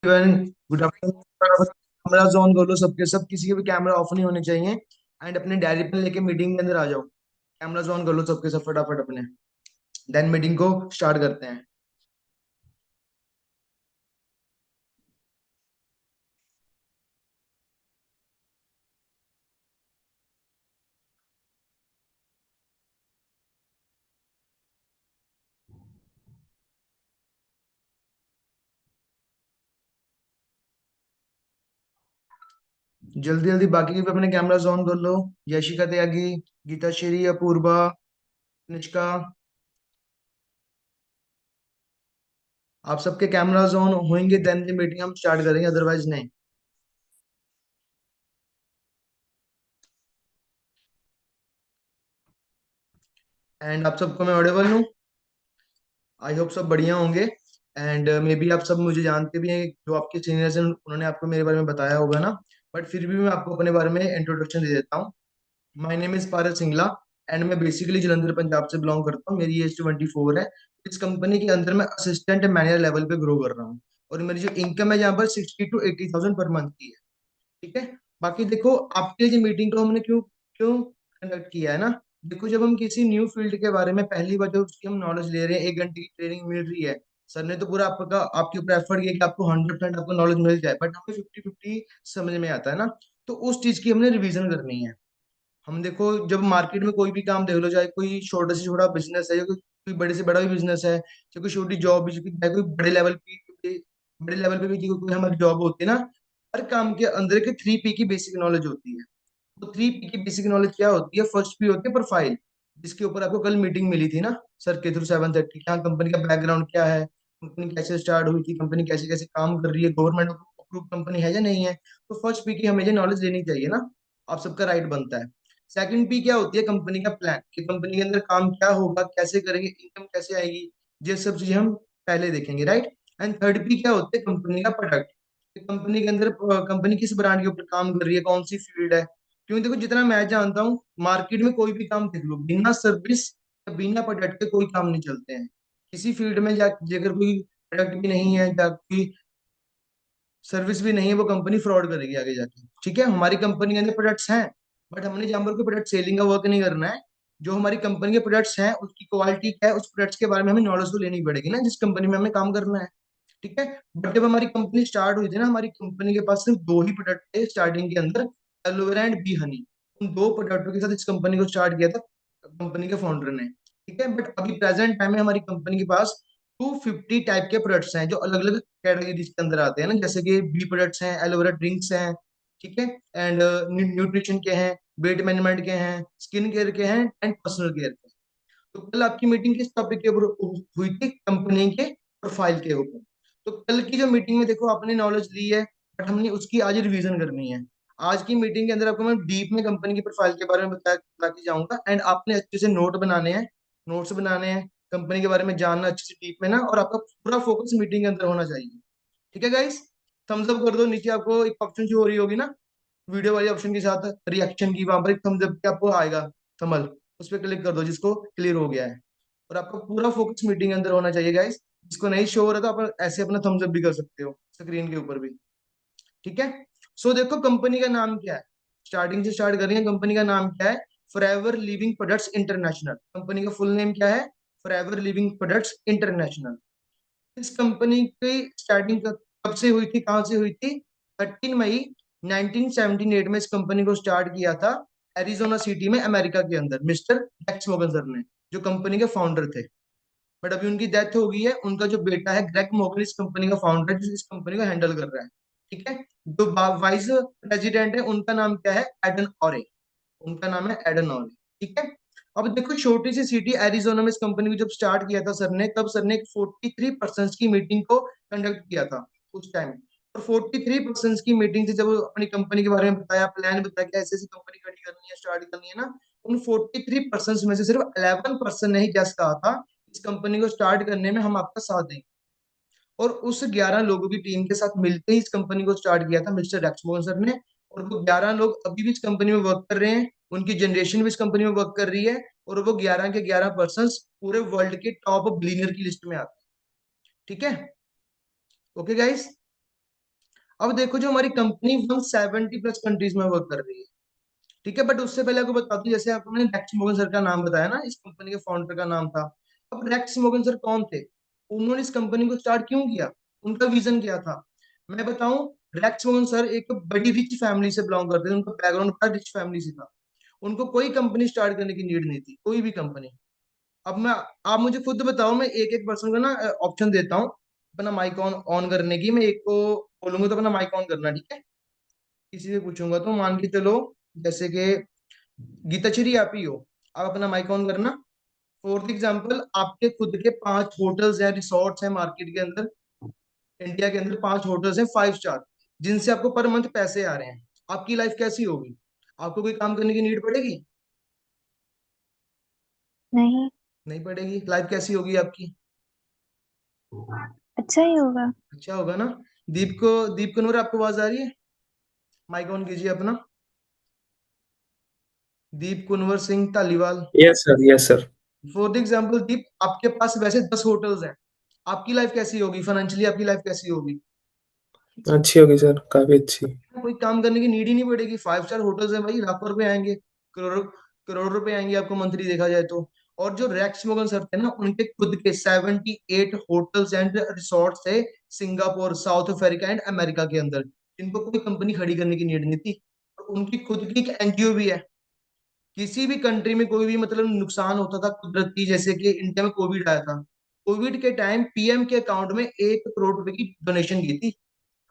Good afternoon. Camera on कर लो, सबके सब, किसी के भी कैमरा ऑफ नहीं होने चाहिए। एंड अपने डायरी पेन लेके मीटिंग के अंदर आ जाओ। कैमरा ऑन कर लो सबके सब फटाफट अपने। देन मीटिंग को स्टार्ट करते हैं। जल्दी जल्दी बाकी के भी अपने कैमरा ऑन कर लो। यशिका, त्यागी, गीता श्री, अपूर्वा, निष्का, आप सबके कैमरा ऑन होंगे देन मीटिंग हम स्टार्ट करेंगे, अदरवाइज नहीं। एंड आप सबको मैं ऑडिबल हूँ? आई होप सब बढ़िया होंगे। एंड मे बी आप सब मुझे जानते भी हैं, जो आपके सीनियर्स हैं उन्होंने आपको मेरे बारे में बताया होगा ना। बट फिर भी मैं आपको अपने बारे में इंट्रोडक्शन दे देता हूँ। My name is Paras Singla. And मैं बेसिकली जलंधर पंजाब से बिलोंग करता हूँ। मेरी एज 24 है। इस कंपनी के अंदर मैं असिस्टेंट मैनेजर लेवल पे ग्रो कर रहा हूँ। और मेरी जो इनकम है यहाँ पर 60 to 80 थाउजेंड पर मंथ की है। ठीक है। बाकी देखो, आपके लिए जो मीटिंग को हमने क्यों क्यों कंडक्ट किया है ना। देखो, जब हम किसी न्यू फील्ड के बारे में पहली बार जब उसकी हम नॉलेज ले रहे हैं, 1 घंटे की ट्रेनिंग मिल रही है। सर ने तो पूरा आपका आपके ऊपर एफर्ट किया कि आपको 100% आपको नॉलेज मिल जाए, बट हमें 50-50 समझ में आता है ना। तो उस चीज की हमने रिवीजन करनी है। हम देखो, जब मार्केट में कोई भी काम देख लो, चाहे कोई छोटा से छोटा बिजनेस है या कोई बड़े से बड़ा भी बिजनेस है, चाहे कोई छोटी जॉब भी, चाहे कोई बड़े लेवल पे भी कोई हमारी जॉब होती है ना। हर काम के अंदर के 3P की बेसिक नॉलेज होती है। तो 3P की बेसिक नॉलेज क्या होती है? फर्स्ट पी होती है प्रोफाइल, जिसके ऊपर आपको कल मीटिंग मिली थी ना, सर के थ्रू 7:30। यहाँ कंपनी का बैकग्राउंड क्या है, कंपनी कैसे स्टार्ट हुई थी, कंपनी कैसे कैसे काम कर रही है, गवर्नमेंट अप्रूव कंपनी है या नहीं है। तो फर्स्ट पी की हमें ये नॉलेज लेनी चाहिए ना। आप सबका राइट बनता है। सेकंड पी क्या होती है? कंपनी का प्लान, कि कंपनी के अंदर काम क्या होगा, कैसे करेंगे, इनकम कैसे आएगी। ये सब चीजें हम पहले देखेंगे, राइट। एंड थर्ड पी क्या होती है? कंपनी का प्रोडक्ट। कंपनी के अंदर कंपनी किस ब्रांड के ऊपर काम कर रही है, कौन सी फील्ड है। क्योंकि देखो, जितना मैं जानता हूँ, मार्केट में कोई भी काम देख लो, बिना सर्विस या बिना प्रोडक्ट के कोई काम नहीं चलते हैं। किसी फील्ड में जा अगर कोई प्रोडक्ट भी नहीं है या कोई सर्विस भी नहीं है, वो कंपनी फ्रॉड करेगी आगे जाके। ठीक है, हमारी कंपनी के अंदर प्रोडक्ट्स हैं, बट हमने जहाँ पर कोई प्रोडक्ट सेलिंग का वर्क नहीं करना है। जो हमारी कंपनी के प्रोडक्ट्स हैं उसकी क्वालिटी क्या है, उस प्रोडक्ट्स के बारे में हमें नॉलेज तो लेनी पड़ेगी ना, जिस कंपनी में हमें काम करना है। ठीक है। बट जब हमारी कंपनी स्टार्ट हुई थी ना, हमारी कंपनी के पास सिर्फ दो ही प्रोडक्ट थे स्टार्टिंग के अंदर, एलोवेरा एंड बी हनी। उन दो प्रोडक्टों के साथ इस कंपनी को स्टार्ट किया था कंपनी के फाउंडर ने। ठीक है। बट अभी प्रेजेंट टाइम में हमारी कंपनी के पास 250 टाइप के प्रोडक्ट्स हैं, जो अलग अलग कैटेगरीज के अंदर आते हैं ना, जैसे कि बी प्रोडक्ट्स हैं, एलोवेरा ड्रिंक्स हैं। ठीक है। एंड न्यूट्रिशन के हैं, वेट मैनेजमेंट के हैं, स्किन केयर के हैं, एंड पर्सनल केयर के। तो कल आपकी मीटिंग किस टॉपिक के ऊपर हुई थी? कंपनी के प्रोफाइल के ऊपर। तो कल की जो मीटिंग में देखो, आपने नॉलेज ली है, बट हमने उसकी आज रिवीजन करनी है। आज की मीटिंग के अंदर आपको मैं डीप में कंपनी की प्रोफाइल के बारे में बता के जाऊंगा। एंड आपने अच्छे से नोट बनाने हैं, नोट्स बनाने हैं, कंपनी के बारे में जानना अच्छे से डीप में ना, और आपका पूरा फोकस मीटिंग के अंदर होना चाहिए। ठीक है गाइस। थम्स अप कर दो, नीचे आपको एक ऑप्शन जो हो रही होगी ना, वीडियो वाले ऑप्शन के साथ रिएक्शन की, वहां पर एक थम्स अप आपको आएगा कमल, उस पर क्लिक कर दो जिसको क्लियर हो गया है। और आपका पूरा फोकस मीटिंग के अंदर होना चाहिए गाइस। जिसको नहीं शो हो रहा था, आप ऐसे अपना थम्स अप भी कर सकते हो स्क्रीन के ऊपर भी। ठीक है। सो देखो, कंपनी का नाम क्या है? स्टार्टिंग से स्टार्ट कर रही है। कंपनी का नाम क्या है? Forever living products international. Company का फुल नेम क्या है? Forever living products international. इस कंपनी की स्टार्टिंग कब से हुई थी, कहाँ से हुई थी? 13 मई 1978 में इस कंपनी को स्टार्ट किया था, एरिजोना सिटी में, अमेरिका के अंदर, मिस्टर डेक्स मोगन सर ने, जो कंपनी के फाउंडर थे। बट अभी उनकी डेथ हो गई है। उनका जो बेटा है ग्रेग मोगन इस कंपनी का फाउंडर है, जो इस कंपनी को हैंडल कर रहा है। ठीक है। जो वाइस प्रेसिडेंट है, उनका नाम क्या है? एडन ऑरे। उनका नाम है एडन ऑरे। ठीक है। अब देखो, छोटी सी सिटी एरिजोना में इस कंपनी को जब स्टार्ट किया था सर ने, तब सर ने 43 पर्सन की मीटिंग को कंडक्ट किया था उस टाइम। और 43 पर्सन की मीटिंग से जब वो अपनी कंपनी के बारे में बताया, प्लान बताया कि ऐसे ऐसी कंपनी खड़ी करनी है, स्टार्ट करनी है ना, उन 43 पर्सन में से सिर्फ 11 पर्सन ने ही जैस कहा था, इस कंपनी को स्टार्ट करने में हम आपका साथ देंगे। और उस 11 लोगों की टीम के साथ मिलकर ही इस कंपनी को स्टार्ट किया था मिस्टर रैक्समोहन सर ने। और वो 11 लोग अभी भी इस कंपनी में वर्क कर रहे हैं, उनकी जनरेशन भी इस कंपनी में वर्क कर रही है। और वो 11 के 11 पर्सन पूरे वर्ल्ड के टॉप बिलियनर की लिस्ट में आते हैं। ठीक है। Okay guys. अब देखो जो हमारी कंपनी 170 प्लस कंट्रीज में वर्क कर रही है, ठीक है। बट उससे पहले आपको बता दूं, जैसे आपको मैंने रेक्स मोगन सर का नाम बताया ना, इस कंपनी के फाउंडर का नाम था। अब रेक्स मोगन सर कौन थे, उन्होंने इस कंपनी को स्टार्ट क्यों किया, उनका विजन क्या था, मैं बताऊं। रेक्स मोगन सर एक बड़ी रिच फैमिली से बिलोंग करते थे, उनका बैकग्राउंड बड़ा रिच फैमिली से था। उनको कोई कंपनी स्टार्ट करने की नीड नहीं थी, कोई भी कंपनी। अब मैं, आप मुझे खुद बताओ, मैं एक एक पर्सन को ना ऑप्शन देता हूँ अपना माइक ऑन ऑन करने की। मैं एक को बोलूंगा तो अपना माइक ऑन करना, ठीक है। किसी से पूछूंगा तो मान के चलो, जैसे कि गीताश्री आप ही हो, आप अपना माइक ऑन करना। फॉर एग्जाम्पल, आपके खुद के 5 होटल्स हैं, रिसोर्ट्स हैं मार्केट के अंदर, इंडिया के अंदर 5 होटल्स हैं 5 स्टार, जिनसे आपको पर मंथ पैसे आ रहे हैं। आपकी लाइफ कैसी होगी, आपको कोई काम करने की नीड पड़ेगी? नहीं। नहीं पड़ेगी। लाइफ कैसी होगी आपकी? अच्छा ही होगा। अच्छा होगा ना। दीप कनवर, आपको आवाज आ रही है? माइक ऑन कीजिए अपना। Deep Kunwar Singh Dhaliwal. Yes sir, yes sir. For example Deep, आपके पास वैसे 10 होटल्स हैं, आपकी लाइफ कैसी होगी, फाइनेंशियली आपकी लाइफ कैसी होगी? अच्छी होगी सर, काफी अच्छी। कोई काम करने की नीड ही नहीं पड़ेगी। 5 स्टार होटल्स हैं भाई, लाखों रुपए आएंगे, करोड़ों करोड़ रुपए आएंगे आपको मंथली देखा जाए तो। और जो रेक्स मोगन सर थे ना, उनके खुद के 78 होटल्स एंड रिसोर्ट थे, Singapore, south Africa and America के अंदर, जिनको कोई कंपनी खड़ी करने की नीड नहीं थी। और उनकी खुद की एक एनजीओ भी है। किसी भी कंट्री में कोई भी मतलब नुकसान होता था कुदरती, जैसे कि इंडिया में कोविड आया था, कोविड के टाइम पीएम के अकाउंट में 1 करोड़ रुपए की डोनेशन की थी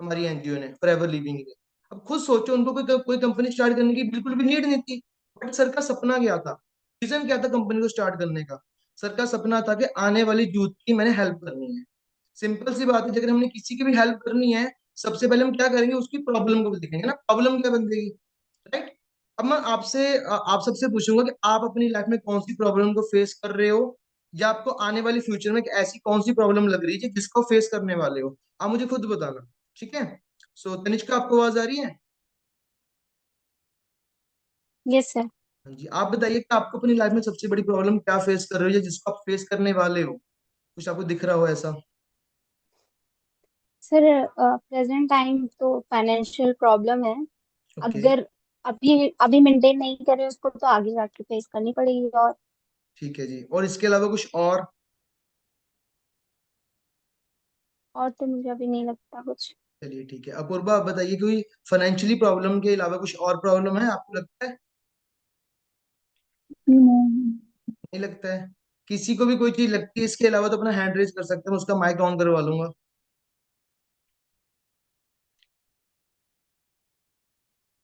हमारी एनजीओ ने, फॉरएवर लिविंग ने। अब खुद सोचो, उनको कोई कोई कंपनी स्टार्ट करने की बिल्कुल भी नीड नहीं थी। बट सर का सपना क्या था, विजन क्या था कंपनी को स्टार्ट करने का? सर का सपना था कि आने वाली यूथ की मैंने हेल्प करनी है। सिंपल सी बात है, अगर हमने किसी की भी हेल्प करनी है, सबसे पहले हम क्या करेंगे, उसकी प्रॉब्लम को देखेंगे ना, प्रॉब्लम क्या बनेगी, राइट। अब मैं आपसे आप सबसे पूछूंगा कि आप अपनी लाइफ में कौन सी प्रॉब्लम को फेस कर रहे हो, या आपको आने वाली फ्यूचर में एक ऐसी कौन सी प्रॉब्लम लग रही है जिसको फेस करने वाले हो, आप मुझे खुद बताना, ठीक है। सो तनिष्का, आपको आवाज आ रही है? Yes sir. हाँ जी, आप बताइए कि आपको अपनी लाइफ में सबसे बड़ी प्रॉब्लम क्या फेस कर रहे हो, या जिसको आप फेस करने वाले हो, कुछ आपको दिख रहा हो ऐसा? सर प्रेजेंट टाइम तो फाइनेंशियल प्रॉब्लम है। ओके, अगर अभी अभी मेंटेन नहीं करे उसको तो आगे जाके फेस करनी पड़ेगी। ठीक है जी। और इसके अलावा कुछ और? और तो मुझे अभी नहीं लगता कुछ। चलिए ठीक है। अपूर्वा, आप बताइए, कोई फाइनेंशियली प्रॉब्लम के अलावा कुछ और प्रॉब्लम है आपको लगता है? हम्म। नहीं लगता है। किसी को भी कोई चीज लगती है इसके अलावा तो अपना हैंड रेज कर सकते हैं, मैं उसका माइक ऑन करवा लूंगा।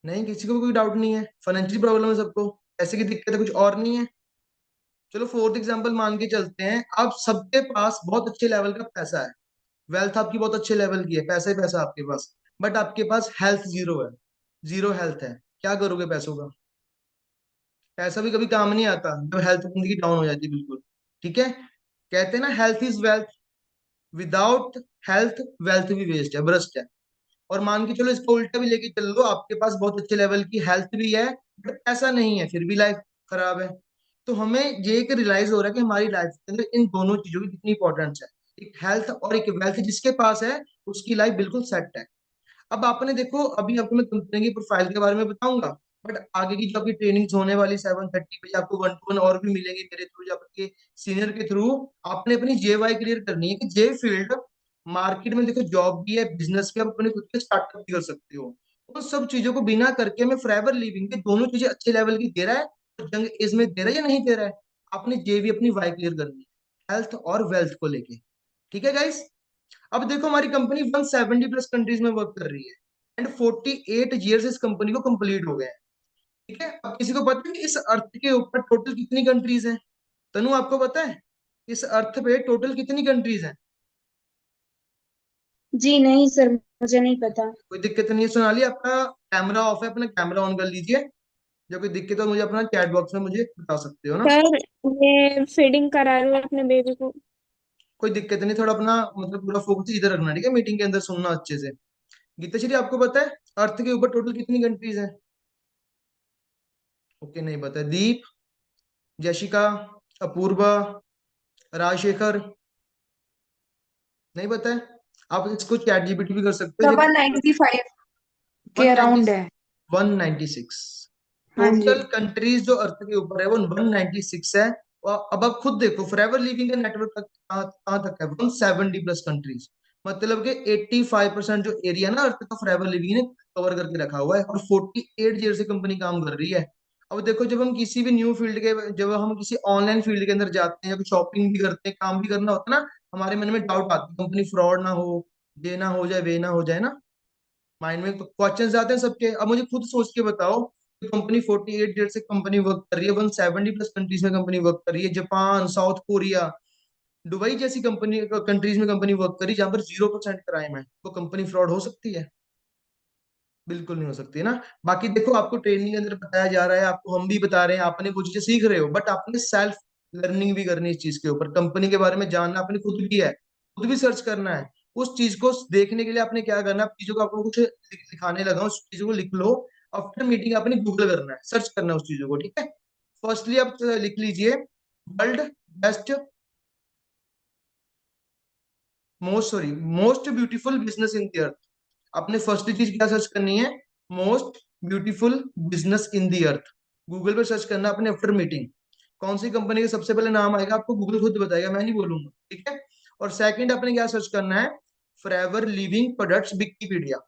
नहीं, किसी को भी कोई डाउट नहीं है, फाइनेंशियल प्रॉब्लम है सबको, ऐसे की दिक्कत है, कुछ और नहीं है। चलो फोर्थ एग्जांपल मान के चलते हैं, आप सबके पास बहुत अच्छे लेवल का पैसा है, वेल्थ आपकी बहुत अच्छे लेवल की है, पैसा ही पैसा आपके पास, बट आपके पास हेल्थ जीरो है, जीरो हेल्थ है। क्या करोगे पैसों का? पैसा भी कभी काम नहीं आता जब हेल्थ जिंदगी डाउन हो जाती है, बिल्कुल, ठीक है। कहते हैं ना, health is wealth, without health wealth भी वेस्ट है, भ्रष्ट है। और मान के चलो इसको उल्टा भी लेके चल लो, आपके पास बहुत अच्छे लेवल की हेल्थ भी है, बट ऐसा नहीं है, फिर भी लाइफ खराब है। तो हमें ये एक रियलाइज हो रहा है कि हमारी लाइफ के अंदर इन दोनों चीजों की कितनी इंपॉर्टेंस है, एक हेल्थ और एक वेल्थ। जिसके पास है उसकी लाइफ बिल्कुल सेट है। अब आपने देखो, अभी आपको मैं कंपनी की प्रोफाइल के बारे में बताऊंगा, बट आगे की जो आपकी ट्रेनिंग होने वाली 7:30 बजे, आपको 1-to-1 और भी मिलेंगे मेरे थ्रू या आपके सीनियर के थ्रू। आपने अपनी JY क्लियर करनी है कि जे फील्ड मार्केट में, देखो जॉब भी है, बिजनेस भी, आप अपने खुद के स्टार्टअप भी कर सकते हो। उन सब चीजों को बिना करके मैं फॉरएवर लिविंग के दोनों चीजें अच्छे लेवल की दे रहा है, और जंग एज में दे रहा है या नहीं दे रहा है। आपने जे भी अपनी वाई क्लियर करनी है, हेल्थ और वेल्थ को लेके, ठीक है गाइस। अब देखो, हमारी कंपनी 170 प्लस कंट्रीज में वर्क कर रही है, एंड 48 ईयर्स इस कंपनी को कंप्लीट हो गए हैं, ठीक है। अब किसी को पता है कि इस अर्थ के ऊपर टोटल कितनी कंट्रीज हैं? तनु, आपको पता है इस अर्थ पे टोटल कितनी कंट्रीज हैं? जी नहीं सर, मुझे नहीं पता। कोई दिक्कत नहीं है, सोनाली आपका कैमरा ऑफ है, अपना कैमरा ऑन कर लीजिए। जब कोई दिक्कत हो मुझे अपना चैट बॉक्स में मुझे बता सकते हो ना। सर मैं फीडिंग करा रही हूँ अपने बेबी को। कोई दिक्कत नहीं, थोड़ा अपना मतलब पूरा फोकस इधर रखना, ठीक है, मीटिंग के अंदर सुनना अच्छे से। गीताश्री, आपको पता है अर्थ के ऊपर टोटल कितनी कंट्रीज हैं? ओके, नहीं पता है। दीप, जशिका, अपूर्वा, राजशेखर, नहीं पता है। आप इसको चैट जीपीटी भी कर सकते हो सर जब 195 के वन नाइनटी अराउंड है। 196 हाँ जी। टोटल कंट्रीज जो अर्थ के ऊपर है वो 196 है। और अब आप खुद देखो फॉरएवर लिविंग का नेटवर्क तक कहाँ तक है, 170 प्लस कंट्रीज। मतलब कि 85% जो एरिया ना अर्थ का फॉरएवर लिविंग ने कवर करके रखा हुआ है, और 48 ईयर से कंपनी काम कर रही है। अब देखो जब हम किसी भी न्यू फील्ड के, जब हम किसी ऑनलाइन फील्ड के अंदर जाते हैं, जब शॉपिंग भी करते हैं, काम भी करना होता है ना, हमारे मन में डाउट आती है कंपनी फ्रॉड ना हो, ये ना हो जाए, वे ना हो जाए ना, माइंड में तो क्वेश्चन आते हैं सबके। अब मुझे खुद सोच के बताओ कि कंपनी 48 डेट से कंपनी वर्क कर रही है, 170 प्लस कंट्रीज में कंपनी वर्क कर रही है, जापान, साउथ कोरिया, दुबई जैसी कंपनी कंट्रीज में कंपनी वर्क कर रही है जहां पर 0% क्राइम है, तो कंपनी फ्रॉड हो सकती है? बिल्कुल नहीं हो सकती है ना। बाकी देखो आपको ट्रेनिंग के अंदर बताया जा रहा है, आपको हम भी बता रहे हैं, आपने वो चीजें सीख रहे हो, बट आपने सेल्फ लर्निंग भी करनी है इस चीज के ऊपर, कंपनी के बारे में जानना आपने खुद भी है, खुद भी सर्च करना है। उस चीज को देखने के लिए आपने क्या करना है, चीजों को आपको कुछ लिखाने लगा, उस चीजों को लिख लो। आफ्टर मीटिंग आपने गूगल करना है, सर्च करना है उस चीजों को, ठीक है। फर्स्टली आप लिख लीजिए world best, most beautiful business in the earth. आपने फर्स्ट चीज क्या सर्च करनी है, most beautiful business in the earth. Google पे सर्च करना अपने आफ्टर मीटिंग, कौन सी कंपनी का सबसे पहले नाम आएगा आपको गूगल खुद बताएगा, मैं नहीं बोलूंगा, ठीक है। और सेकंड आपने क्या सर्च करना है, फॉरएवर लिविंग प्रोडक्ट्स विकिपीडिया।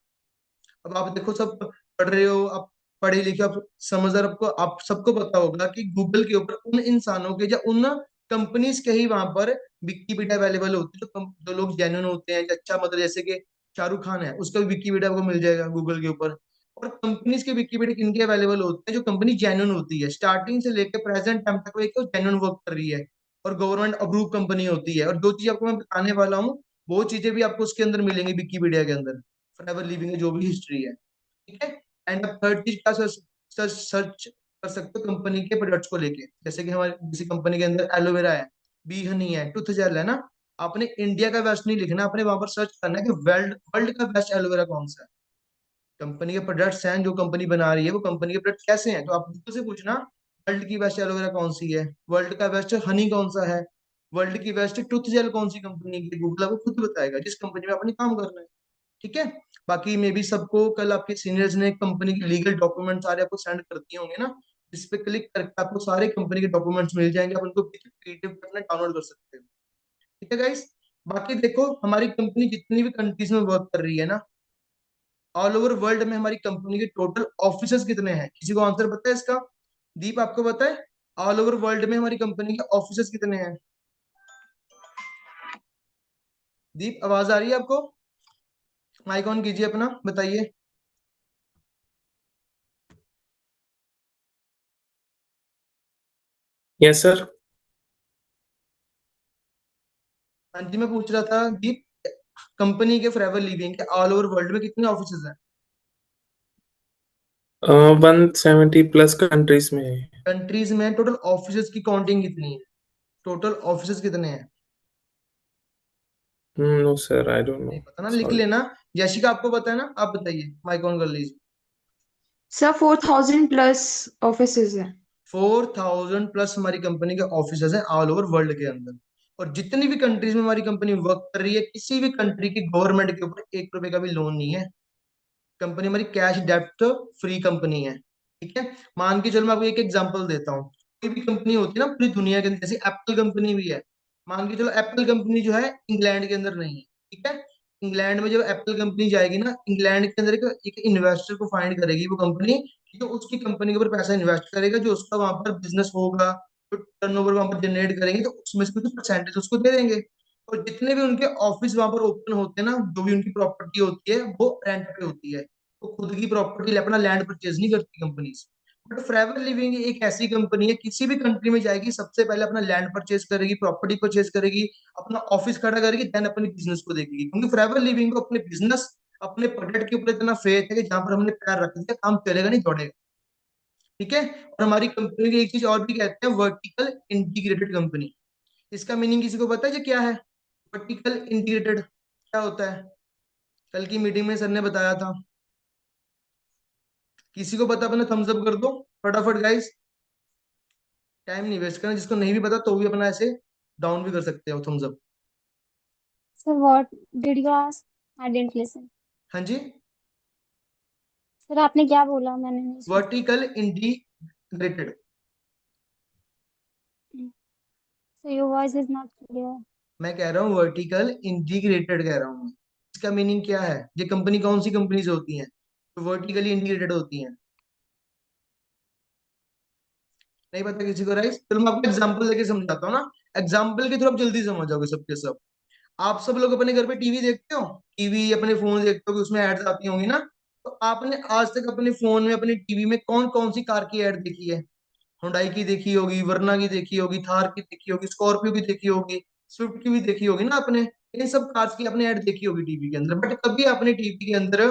अब आप देखो सब पढ़ रहे हो आप, पढ़े लिखे आप, समझदार, आपको आप सबको पता होगा कि गूगल के ऊपर उन इंसानों के या उन कंपनीज के ही वहां पर विकिपीडिया अवेलेबल होती है, जो लोग जेन्युइन होते हैं, अच्छा मतलब जैसे कि शाहरुख खान है, उसका भी विकिपीडिया आपको मिल जाएगा गूगल के ऊपर। और कंपनीज के विकिपीडिया किनके अवेलेबल होते हैं, जो कंपनी जेन्युइन होती है, स्टार्टिंग से लेकर प्रेजेंट टाइम तक वो एक जेन्युइन वर्क कर रही है और गवर्नमेंट अप्रूव कंपनी होती है। और जो चीज आपको मैं बताने वाला हूँ वो चीजें भी आपको उसके अंदर मिलेंगी विकिपीडिया के अंदर, फॉरएवर लिविंग है जो भी हिस्ट्री है, ठीक है। एंड अब थर्ड चीज क्या सर्च सर्च सर्च कर सकते हो कंपनी के प्रोडक्ट्स को लेके, जैसे कि हमारे किसी कंपनी के अंदर एलोवेरा है, बी हनी है, टूथ जेल है ना। आपने इंडिया का बेस्ट नहीं लिखना, आपने वहां पर सर्च करना है कि वर्ल्ड वर्ल्ड का बेस्ट एलोवेरा कौन सा है। कंपनी के प्रोडक्ट्स हैं जो कंपनी बना रही है, वो कंपनी के प्रोडक्ट कैसे हैं, तो आप गूगल से पूछना वर्ल्ड की बेस्ट एलोवेरा कौन सी है, वर्ल्ड का बेस्ट हनी कौन सा है, वर्ल्ड की बेस्ट टूथ जेल कौन सी कंपनी की, गूगल आपको खुद बताएगा जिस कंपनी में आपने काम करना है, ठीक है। बाकी मे भी सबको कल आपके सीनियर्स ने कंपनी के लीगल डॉक्यूमेंट सारे आपको सेंड कर दिए होंगे ना, इस पे क्लिक करके आपको सारे कंपनी के डॉक्यूमेंट्स मिल जाएंगे, आप उनको पीडीएफ अपना डाउनलोड कर सकते हो, ठीक है गाइस। बाकी देखो हमारी कंपनी जितनी भी कंट्रीज में वर्क कर रही है ना, ऑल ओवर वर्ल्ड में हमारी कंपनी के टोटल ऑफिसेज कितने हैं, किसी को आंसर पता है इसका? दीप आपको पता है ऑल ओवर वर्ल्ड में हमारी कंपनी के ऑफिसेज कितने हैं? दीप आवाज आ रही है आपको? माइक ऑन कीजिए अपना, बताइए। Yes sir. हाँ जी, मैं पूछ रहा था दीप, कंपनी के फॉरएवर लिविंग के ऑल ओवर वर्ल्ड में कितने ऑफिसेज हैं? 170 प्लस कंट्रीज में है। कंट्रीज में टोटल ऑफिसेज की काउंटिंग कितनी है, टोटल ऑफिसेज कितने हैं? No sir, I don't know. नहीं पता ना, लिख सॉरी। लेना। जैशिका आपको पता है ना, आप बताइए, माइक ऑन कर लीजिए। सर 4000 प्लस ऑफिसेज है। 4000 प्लस हमारी कंपनी के ऑफिसेज हैं ऑल ओवर वर्ल्ड के अंदर। और जितनी भी कंट्रीज में हमारी कंपनी वर्क कर रही है, किसी भी कंट्री की गवर्नमेंट के ऊपर 1 रुपए का भी लोन नहीं है। कंपनी हमारी कैश डेप्ट फ्री कंपनी है, ठीक है। मान के चलो मैं आपको एक एग्जांपल देता हूँ, कोई भी कंपनी होती है ना पूरी दुनिया के अंदर, जैसे एप्पल कंपनी भी है। मान के चलो एप्पल कंपनी जो है इंग्लैंड के अंदर नहीं है, ठीक है। इंग्लैंड में जब एप्पल कंपनी जाएगी ना, इंग्लैंड के अंदर एक इन्वेस्टर को फाइंड करेगी वो कंपनी, जो उसकी कंपनी के ऊपर पैसा इन्वेस्ट करेगा, जो उसका वहां पर बिजनेस होगा, जो टर्नओवर वहां पर जनरेट करेंगे, तो उसमें से कुछ परसेंटेज उसको दे देंगे। और जितने भी उनके ऑफिस वहां पर ओपन होते हैं ना, जो भी उनकी प्रॉपर्टी होती है वो रेंट पे होती है, वो खुद की प्रॉपर्टी अपना लैंड परचेज नहीं करती कंपनीज। बट फॉरएवर लिविंग एक ऐसी कंपनी है, किसी भी कंट्री में जाएगी सबसे पहले अपना लैंड परचेज करेगी, प्रॉपर्टी परचेज करेगी, अपना ऑफिस खड़ा करेगी, देन अपने बिजनेस को देखेगी, क्योंकि फॉरएवर लिविंग को अपने बिजनेस, अपने प्रोडक्ट के ऊपर इतना फेथ है कि जहां पर हमने पैर रख दिया काम चलेगा नहीं दौड़ेगा, ठीक है। और हमारी कंपनी की एक चीज और भी कहते हैं, वर्टिकल इंटीग्रेटेड कंपनी। इसका मीनिंग किसी को पता है जो क्या है, वर्टिकल इंटीग्रेटेड क्या होता है? कल की मीटिंग में सर ने बताया था, किसी को पता अपना थम्स अप कर दो फटाफट गाइस, टाइम नहीं वेस्ट करना, जिसको नहीं भी पता तो भी अपना ऐसे डाउन भी कर सकते हो thumbs up. Sir, what did you ask? I didn't listen. हाँ जी, सर आपने क्या बोला, मैंने नहीं सुना। Vertical integrated. So your voice is not clear. मैं कह रहा हूँ वर्टिकल इंटीग्रेटेड कह रहा हूँ मैं। इसका मीनिंग क्या है? ये कंपनी कौन सी कंपनीज होती हैं तो वर्टिकली इंटीग्रेटेड होती हैं? नहीं पता किसी को राइस? चलो मैं आपको एग्जांपल देके समझाता हूँ ना। एग्जांपल के थ्रू आप जल्दी समझ जाओगे सबके सब। आप सब लोग अपने घर पे टीवी देखते हो, टीवी अपने फोन देखते हो कि उसमें एड्स आती होंगी ना। तो आपने आज तक अपने फोन में अपने टीवी में कौन कौन सी कार की एड देखी है? हुंडई की देखी होगी, वरना की देखी होगी, थार की देखी होगी, स्कॉर्पियो की देखी होगी, स्विफ्ट की भी देखी होगी ना आपने। इन सब कार्स की आपने ऐड देखी होगी टीवी के अंदर, बट कभी आपने टीवी के अंदर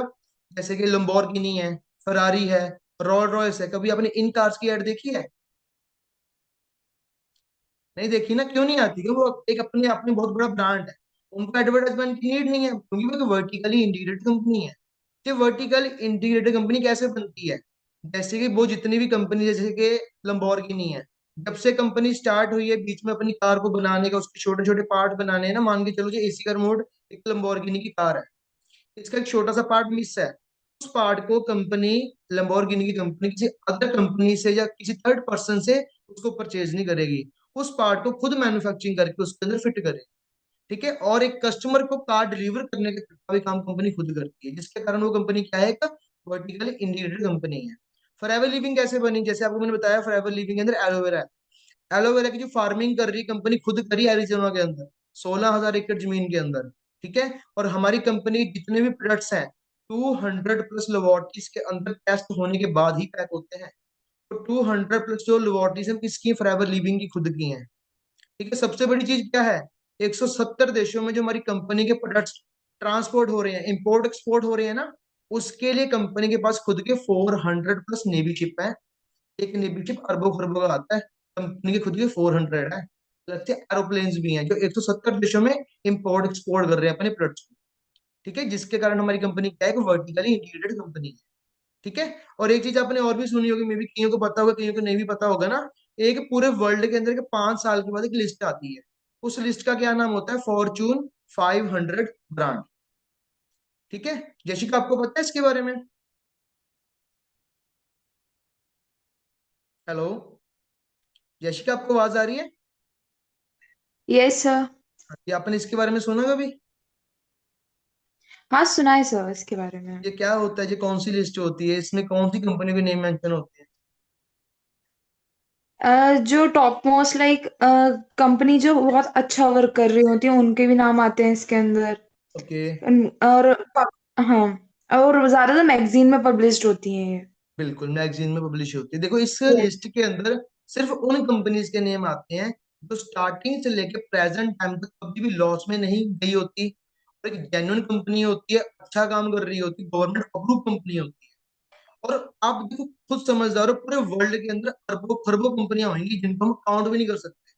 जैसे कि लंबोर्गिनी है, फरारी है, रोल्स रॉयस है, कभी आपने इन कार्स की ऐड देखी है? नहीं देखी ना? क्यों नहीं आती? क्योंकि वो एक अपने आप में बहुत बड़ा ब्रांड है। उनको एडवर्टाइजमेंट की नीड नहीं है क्योंकि वो वर्टिकली इंटीग्रेटेड कंपनी है। तो वर्टिकल इंटीग्रेटेड कंपनी कैसे बनती है? जैसे कि वो जितनी भी कंपनी जैसे कि लंबोर्गिनी है, जब से कंपनी स्टार्ट हुई है बीच में अपनी कार को बनाने का, उसके छोटे छोटे पार्ट बनाने हैं ना। मान के चलो जो एसी का रिमोट एक लंबोर्गिनी की कार है, इसका एक छोटा सा पार्ट मिस है। उस पार्ट को कंपनी, लंबोर्गिनी की कंपनी किसी अदर कंपनी से या किसी थर्ड पर्सन से उसको परचेज नहीं करेगी। उस पार्ट को खुद मैन्युफैक्चरिंग करके उसके अंदर फिट करेगी। ठीक है, और एक कस्टमर को कार डिलीवर करने का भी काम कंपनी खुद करती है, जिसके कारण वो कंपनी क्या है? एक वर्टिकली इंटीग्रेटेड कंपनी है। फॉरएवर लिविंग कैसे बनी? जैसे आपको मैंने बताया, फॉरएवर लिविंग के अंदर एलोवेरा है। एलोवेरा की जो फार्मिंग कर रही है कंपनी, खुद करी एरिजोना के अंदर, 16,000 एकड़ जमीन के अंदर। ठीक है, और हमारी कंपनी के जितने भी प्रोडक्ट्स हैं 200+ लेबोरेटरीज के अंदर टेस्ट होने के बाद ही पैक होते हैं। तो 200+ जो लेबोरेटरीज हैं किसकी? फॉरएवर लिविंग की खुद की हैं। ठीक है, सबसे बड़ी चीज क्या है? 170 देशों में जो हमारी कंपनी के प्रोडक्ट्स ट्रांसपोर्ट हो रहे हैं, इंपोर्ट एक्सपोर्ट हो रहे हैं ना, उसके लिए कंपनी के पास खुद के 400+ नेवी शिप है। एक नेवी शिप अरबों खरबों का आता है, कंपनी के खुद के 400 है। लगते एरोप्लेन्स भी हैं जो 170 देशों में इंपोर्ट एक्सपोर्ट कर रहे हैं अपने प्रोडक्ट्स को। ठीक है, जिसके कारण हमारी कंपनी क्या है? वर्टिकली इंटीग्रेटेड कंपनी है। ठीक है, और एक चीज आपने और भी सुनी होगी, मे बी कईयों को पता होगा कईयों को नहीं भी पता होगा ना। एक पूरे वर्ल्ड के अंदर के 5 साल के बाद एक लिस्ट आती है। उस लिस्ट का क्या नाम होता है? Fortune 500 brand. ठीक है, जैशिका आपको पता है इसके बारे में? हेलो जैशिका, आपको आवाज आ रही है? Yes sir. ये आपने इसके बारे में सुना कभी? हाँ सुना है सर इसके बारे में। ये क्या होता है? ये कौन सी लिस्ट होती है? इसमें कौन सी कंपनी के नेम मेंशन होते हैं? जो टॉप मोस्ट लाइक कंपनी जो बहुत अच्छा वर्क कर रही होती है उनके भी नाम आते हैं इसके अंदर। ओके, और हाँ, और ज्यादातर मैगजीन में पब्लिश्ड होती हैं ये। बिल्कुल मैगजीन में पब्लिश होती है। देखो इस Yes. लिस्ट के अंदर सिर्फ उन कंपनीज के नेम आते हैं जो स्टार्टिंग से लेकर प्रेजेंट टाइम तक कभी भी लॉस में नहीं गई होती, और एक जेन्युइन कंपनी होती है, अच्छा काम कर रही होती है, गवर्नमेंट अप्रूव कंपनी होती है। और आप देखो खुद समझदार हो, पूरे वर्ल्ड के अंदर अरबों खरबों कंपनियां होंगी जिनको हम काउंट भी नहीं कर सकते।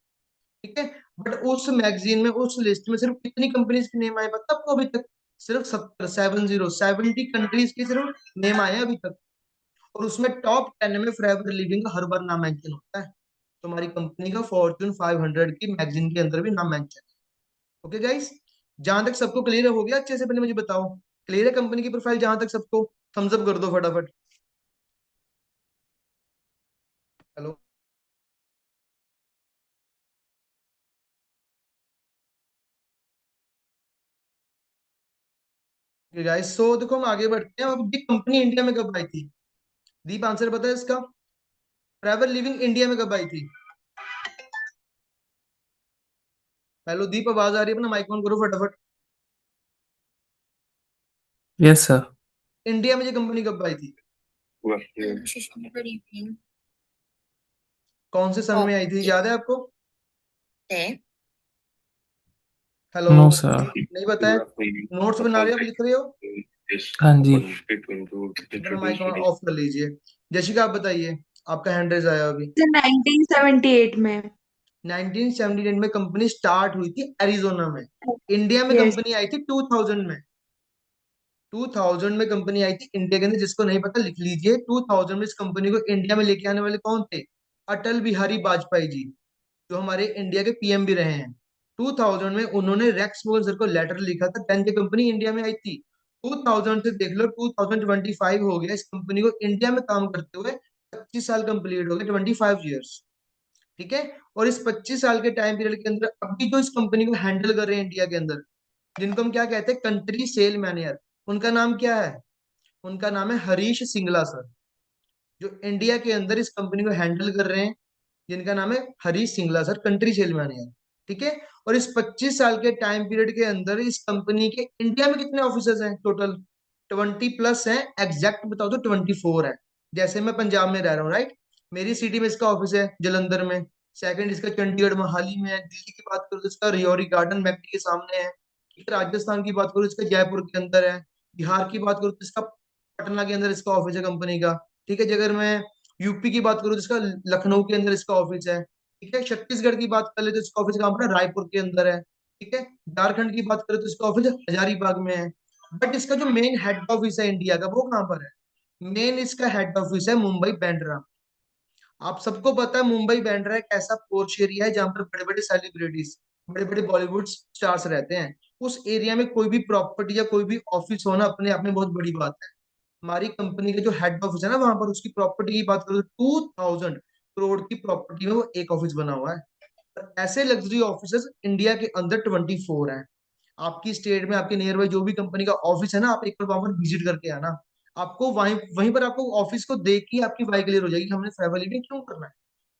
ठीक है, बट उस मैगजीन में, उस लिस्ट में सिर्फ कितनी कंपनीज के नेम आए पता है आपको अभी तक? सिर्फ 70 कंट्रीज के सिर्फ नेम आए हैं अभी तक। और उसमें टॉप 10 में फॉरएवर लिविंग का हर बार नाम मेंशन होता है। तो हमारी कंपनी का फॉर्च्यून 500 की मैगजीन के अंदर भी नाम मेंशन है। ओके गाइस, जहां तक सबको क्लियर हो गया अच्छे से? पहले मुझे बताओ, क्लियर है कंपनी की प्रोफाइल जहां तक सबको? थम्स अप कर दो फटाफट। हेलो गाइस, सो देखो हम आगे बढ़ते हैं। अब ये कंपनी इंडिया में कब आई थी? दीप आंसर पता है इसका? फॉरएवर लिविंग इंडिया में कब आई थी? हेलो दीप, आवाज आ रही है? अपना माइक ऑन करो फटाफट। Yes, sir. इंडिया में ये कंपनी कब आई थी? Good evening. कौन से समय में आई थी, याद है आपको? Okay. Hello, No, sir. नहीं पता है? नोट्स बना रहे हो, आप लिख रहे हो? हाँ जी। अपना माइक ऑफ कर लीजिए। जशिका आप बताइए, आपका हैंड रेज आया अभी। 1978 में। 1978 में कंपनी स्टार्ट हुई थी एरिजोना में। इंडिया में यस। कंपनी आई थी 2000 में। 2000 में कंपनी आई थी इंडिया के अंदर। जिसको नहीं पता लिख लीजिए, 2000 में इस कंपनी को इंडिया में लेके आने वाले कौन थे? अटल बिहारी वाजपेयी जी, जो हमारे इंडिया के पीएम भी रहे हैं। 2000 में उन्होंने रेक्स मोगन सर को लेटर लिखा था, देन ये कंपनी इंडिया में आई थी। 2000 से देख लो 2025 हो गया इस कंपनी को इंडिया में काम करते हुए, 25 साल कंप्लीट हो गए, 25 ईयर्स। ठीक है। और इस 25 साल के टाइम पीरियड के अंदर अभी जो इस कंपनी को हैंडल कर रहे हैं इंडिया के अंदर, जिनको हम क्या कहते हैं, कंट्री सेल मैनेजर, उनका नाम क्या है? उनका नाम है हरीश सिंगला सर, जो इंडिया के अंदर इस कंपनी को हैंडल कर रहे हैं, जिनका नाम है Harish Singla sir, country sale manager. ठीक है। और इस 25 साल के टाइम पीरियड के अंदर इस कंपनी के इंडिया में कितने ऑफिसर्स हैं टोटल? 20+ हैं, एग्जैक्ट बताओ तो 24 है। जैसे मैं पंजाब में रह रहा हूँ, राइट, मेरी सिटी में इसका ऑफिस है जलंधर में, सेकंड इसका चंडीगढ़ मोहाली में है, दिल्ली की बात करूँ तो इसका रियोरी गार्डन मैकडी के सामने है, ठीक है, राजस्थान की बात करूँ इसका जयपुर के अंदर है, बिहार की बात करूँ तो इसका पटना के अंदर इसका ऑफिस है कंपनी का। ठीक है। अगर मैं यूपी की बात करूँ तो इसका लखनऊ के अंदर इसका ऑफिस है। ठीक है। छत्तीसगढ़ की बात कर ले तो इसका ऑफिस कहाँ पर है? रायपुर के अंदर है। ठीक है। झारखंड की बात करें तो इसका ऑफिस हजारीबाग में है। बट इसका जो मेन हेड ऑफिस है इंडिया का, वो कहाँ पर है? मेन इसका हेड ऑफिस है मुंबई बांद्रा। आप सबको पता है मुंबई बांद्रा एक ऐसा पोर्श एरिया है जहाँ पर बड़े बड़े सेलिब्रिटीज, बड़े बड़े बॉलीवुड स्टार्स रहते हैं। उस एरिया में कोई भी प्रॉपर्टी या कोई भी ऑफिस होना अपने आप में बहुत बड़ी बात है। हमारी कंपनी का जो हेड ऑफिस है ना, वहां पर उसकी प्रॉपर्टी की बात करो तो 2000 करोड़ की प्रॉपर्टी में वो एक ऑफिस बना हुआ है। पर ऐसे लग्जरी ऑफिस इंडिया के अंदर 24 हैं। आपकी स्टेट में आपके नियर बाय जो भी कंपनी का ऑफिस है ना, आप एक बार वहां पर विजिट करके आना। आपको वहीं वहीं पर आपको ऑफिस को देख के आपकी वाई क्लियर हो जाएगी कि हमने ट्रैवल लिविंग क्यों करना है।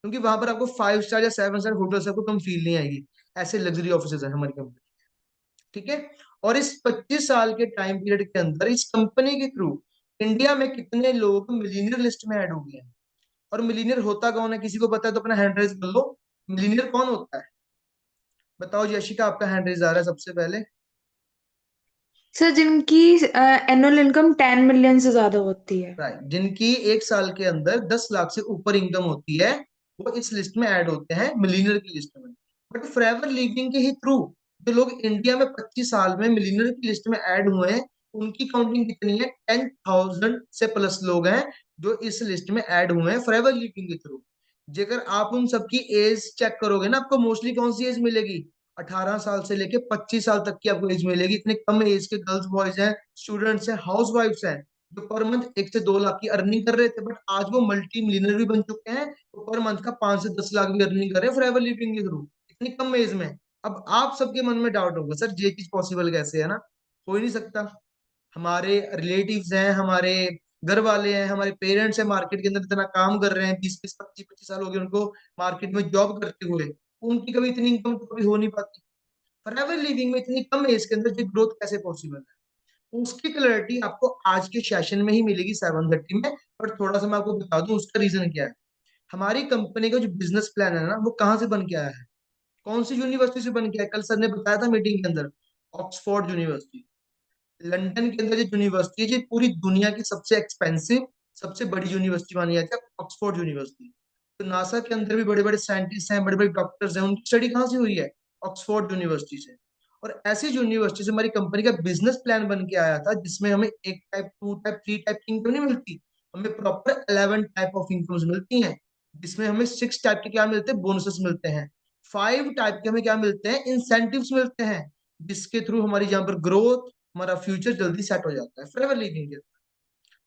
क्योंकि वहां पर आपको 5 स्टार या 7 स्टार होटल से आपको कम फील नहीं आएगी। ऐसे लग्जरी ऑफिस है हमारी कंपनी। ठीक है। और इस 25 साल के टाइम पीरियड के अंदर इस कंपनी के थ्रू इंडिया में कितने लोग मिलीनियर लिस्ट में ऐड हो गए हैं? और मिलीनियर होता कौन है? किसी को पता है तो अपना हैंड रेज कर लो। मिलीनियर कौन होता है? बताओ यशिका, आपका हैंड रेज आ रहा है सबसे पहले। सर जिनकी एनुअल इनकम 10 मिलियन से ज्यादा होती है। राइट, जिनकी एक साल के अंदर 10 लाख से ऊपर इनकम होती है, वो इस लिस्ट में ऐड होते हैं, मिलीनियर की लिस्ट में। बट फॉरएवर लिविंग के ही थ्रू जो लोग इंडिया में 25 साल में मिलीनियर की लिस्ट में ऐड हुए हैं, उनकी काउंटिंग कितनी है? 10,000 से प्लस लोग हैं जो इस लिस्ट में ऐड हुए हैं फॉरएवर लिविंग के थ्रू। जेकर आप उन सबकी एज चेक करोगे ना, आपको मोस्टली कौन सी एज मिलेगी? 18 साल से लेके 25 साल तक की आपको एज मिलेगी। इतने कम एज के गर्ल्स बॉयज हैं, स्टूडेंट्स हैं, हाउस वाइफ्स हैं, जो पर मंथ 1 से 2 लाख की अर्निंग कर रहे थे, बट आज वो मल्टी मिलियनर भी बन चुके हैं, तो पर मंथ का 5 से 10 लाख भी अर्निंग कर रहे हैं फॉरएवर लिविंग के थ्रू, इतनी कम एज में। अब आप सबके मन में डाउट होगा, सर ये चीज पॉसिबल कैसे है? ना, हो ही नहीं सकता। हमारे रिलेटिव्स हैं, हमारे घर वाले हैं, हमारे पेरेंट्स हैं, मार्केट के अंदर इतना काम कर रहे हैं, 20 20 25 25 साल हो गए उनको मार्केट में जॉब करते हुए, उनकी कभी इतनी इनकम तो कभी हो नहीं पाती। फॉरएवर लिविंग में इतनी कम एज के अंदर ये ग्रोथ कैसे पॉसिबल है? उसकी क्लैरिटी आपको आज के सेशन में ही मिलेगी 7:30 में। पर थोड़ा सा मैं आपको बता दूं उसका रीजन क्या है। हमारी कंपनी का जो बिजनेस प्लान है ना, वो कहाँ से बन के आया है? कौन सी यूनिवर्सिटी से बन के आया? कल सर ने बताया था मीटिंग के अंदर, ऑक्सफोर्ड यूनिवर्सिटी। लंदन के अंदर जो यूनिवर्सिटी है, जो पूरी दुनिया की सबसे एक्सपेंसिव, सबसे बड़ी यूनिवर्सिटी मानी जाती है, ऑक्सफोर्ड यूनिवर्सिटी। तो नासा के अंदर भी बड़े बड़े साइंटिस्ट हैं, बड़े बड़े डॉक्टर्स हैं, उनकी स्टडी कहाँ से हुई है? ऑक्सफोर्ड यूनिवर्सिटी से। और ऐसी यूनिवर्सिटी से हमारी कंपनी का बिजनेस प्लान बन के आया था, जिसमें हमें 1 टाइप, 2 टाइप, 3 टाइप की इनकम नहीं मिलती, हमें प्रॉपर 11 टाइप ऑफ इनकम्स मिलती हैं। जिसमें हमें 6 टाइप के क्या मिलते हैं? बोनसेस मिलते हैं। 5 टाइप के हमें क्या मिलते हैं? इंसेंटिव्स मिलते हैं, जिसके थ्रू हमारी जहाँ पर ग्रोथ, हमारा फ्यूचर जल्दी सेट हो जाता है फॉरएवर लिविंग के।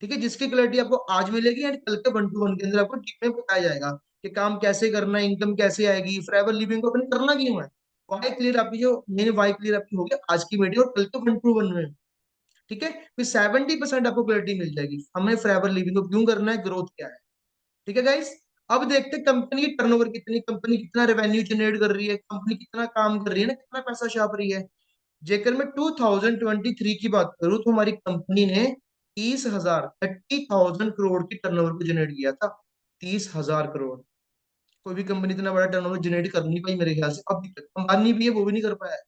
ठीक है। जिसकी क्लैरिटी आपको आज मिलेगी एंड कल के 1 to 1 के अंदर आपको डीप में बताया जाएगा कि काम कैसे करना है, इनकम कैसे आएगी, फॉरएवर लिविंग को अपने करना क्यों है। वाई क्लियर आपकी जो मेन वाई क्लियर आपकी होगी आज की मीटिंग और कल के 1 to 1 में। ठीक है। फिर 70% आपको क्लैरिटी मिल जाएगी हमें फॉरएवर लिविंग को क्यों करना है, ग्रोथ क्या है। ठीक है गाइस। अब देखते हैं कंपनी की टर्नओवर कितनी, कंपनी कितना रेवेन्यू जनरेट कर रही है, कंपनी कितना काम कर रही है ना, कितना पैसा छाप रही है। जेकर मैं 2023 की बात करूं तो हमारी कंपनी ने 30,000 की टर्नओवर को जनरेट किया था। 30,000 करोड़। कोई भी कंपनी इतना बड़ा टर्नओवर जनरेट कर नहीं पाई मेरे ख्याल से अभी तक, अंबानी भी है वो भी नहीं कर पाया है।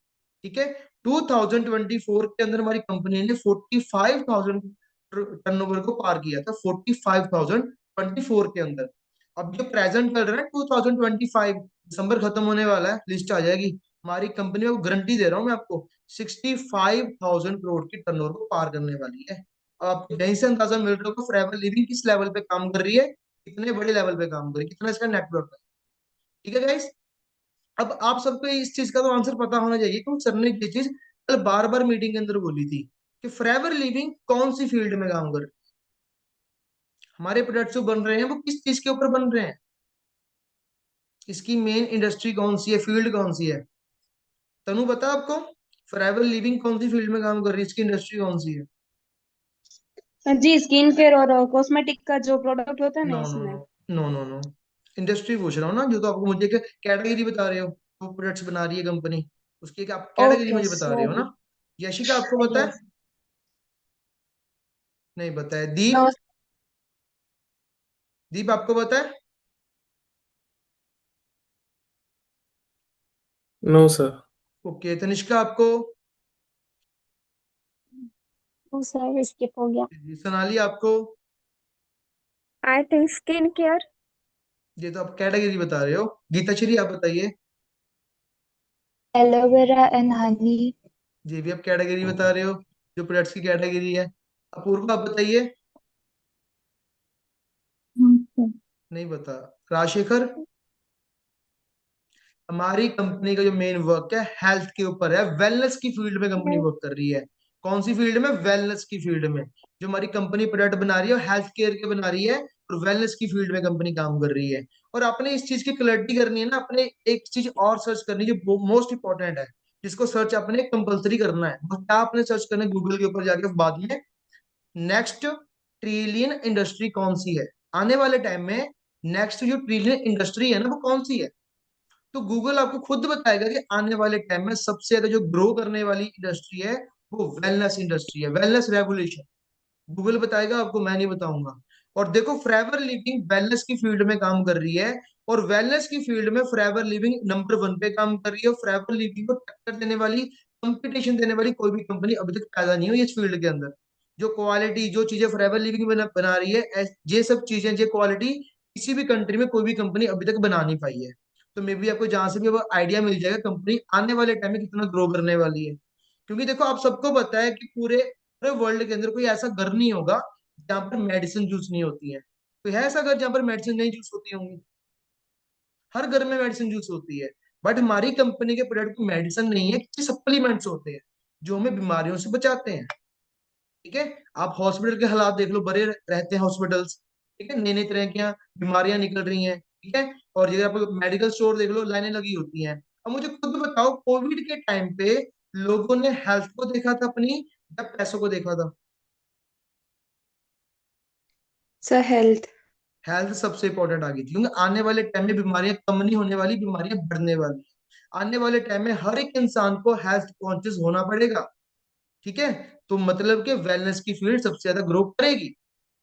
ठीक है। 2024 के अंदर हमारी कंपनी ने 45,000 टर्नओवर को पार किया था, 45,024 के अंदर। अब जो प्रेजेंट चल रहा है 2025, दिसंबर खत्म होने वाला है, लिस्ट आ जाएगी, हमारी कंपनी में गारंटी दे रहा हूं मैं आपको, 65,000 करोड़ की टर्नओवर को पार करने वाली है। अब आपको यहीं से अंदाजा मिल रहा होगा फॉरएवर लिविंग किस लेवल पे काम कर रही है, कितने बड़े लेवल पे काम कर रही है, कितना इसका नेटवर्क है। ठीक है गाइस। अब आप सबको इस चीज का तो आंसर पता होना चाहिए, क्योंकि सर ने ये चीज कल बार बार मीटिंग के अंदर बोली थी कि फॉरएवर लिविंग कौन सी फील्ड में काम कर, हमारे प्रोडक्ट्स जो बन रहे हैं वो किस चीज के ऊपर बन रहे हैं, इसकी मेन इंडस्ट्री कौन सी है, फील्ड कौन सी है। तनु पता है आपको फॉरएवर लिविंग कौन सी फील्ड में काम कर रही है, इसकी इंडस्ट्री कौन सी है? जी, स्किन केयर और कॉस्मेटिक का जो प्रोडक्ट होता है नो ना नो इसमें। No, no no no, industry पूछ रहा हूँ ना, जो तो आपको मुझे कैटेगरी बता रहे हो, वो प्रोडक्ट्स बना रही है कंपनी, उसकी एक आप कैटेगरी ओके, मुझे बता रहे हो सॉरी। ना। यशिका आपको पता है? यस। नहीं बताया। दीप, नो। दीप आपको पता है? No sir. ओके, तनिष्का आपको? वो सर स्किप हो गया। जी, सोनाली आपको? I think skin care. ये तो आप कैटेगरी बता रहे हो। गीताश्री आप बताइए। Aloe vera and honey. जी भी आप कैटेगरी बता रहे हो, जो प्रोडक्ट्स की कैटेगरी है। अपूर्वा आप बताइए। नहीं बता। राजशेखर? हमारी कंपनी का जो मेन वर्क है हेल्थ के ऊपर है, वेलनेस की फील्ड में कंपनी वर्क कर रही है। कौन सी फील्ड में? वेलनेस की फील्ड में। जो हमारी कंपनी प्रोडक्ट बना रही है हेल्थ केयर के बना रही है, और वेलनेस की फील्ड में कंपनी काम कर रही है। और अपने इस चीज की क्लैरिटी करनी है ना, अपने एक चीज और सर्च करनी है जो मोस्ट इंपॉर्टेंट है, जिसको सर्च अपने कंपलसरी करना है। वो क्या आपने सर्च करना है गूगल के ऊपर जाके बाद में? नेक्स्ट ट्रिलियन इंडस्ट्री कौन सी है आने वाले टाइम में? नेक्स्ट जो ट्रिलियन इंडस्ट्री है ना वो कौन सी है? तो गूगल आपको खुद बताएगा कि आने वाले टाइम में सबसे ज्यादा जो ग्रो करने वाली इंडस्ट्री है वो वेलनेस इंडस्ट्री है, वेलनेस रेवोल्यूशन। गूगल बताएगा आपको, मैं नहीं बताऊंगा। और देखो फॉरएवर लिविंग वेलनेस की फील्ड में काम कर रही है, और वेलनेस की फील्ड में फॉरएवर लिविंग नंबर 1 पे काम कर रही है। फॉरएवर लिविंग को टक्कर देने वाली, कंपटीशन देने वाली कोई भी कंपनी अभी तक पैदा नहीं हुई इस फील्ड के अंदर। जो क्वालिटी, जो चीजें फॉरएवर लिविंग बना रही है, ये सब चीजें, ये क्वालिटी किसी भी कंट्री में कोई भी कंपनी अभी तक बना नहीं पाई है। तो मे बी आपको जहां से भी अब आइडिया मिल जाएगा कंपनी आने वाले टाइम में कितना ग्रो करने वाली है। क्योंकि देखो आप सबको पता है कि पूरे पूरे वर्ल्ड के अंदर कोई ऐसा घर नहीं होगा जहाँ पर मेडिसिन यूज नहीं होती है। कोई है ऐसा घर जहाँ पर मेडिसिन नहीं यूज होती होंगी? हर घर में मेडिसिन यूज होती है। बट हमारी कंपनी के प्रोडक्ट में मेडिसिन नहीं है, सप्लीमेंट्स होते हैं जो हमें बीमारियों से बचाते हैं। ठीक है, आप हॉस्पिटल के हालात देख लो, बड़े रहते हैं हॉस्पिटल्स। ठीक है, नई नई तरह की बीमारियां निकल रही हैं। ठीक है, और जगह आप मेडिकल स्टोर देख लो, लाइनें लगी होती हैं। अब मुझे खुद बताओ, कोविड के टाइम पे लोगों ने हेल्थ को देखा था अपनी, या पैसों को देखा था? Sir, health. हेल्थ सबसे इंपॉर्टेंट आ गई थी, क्योंकि आने वाले टाइम में बीमारियां कम नहीं होने वाली, बीमारियां बढ़ने वाली हैं। आने वाले टाइम में हर एक इंसान को हेल्थ कॉन्शियस होना पड़ेगा। ठीक है, तो मतलब कि वेलनेस की फील्ड सबसे ज्यादा ग्रो करेगी।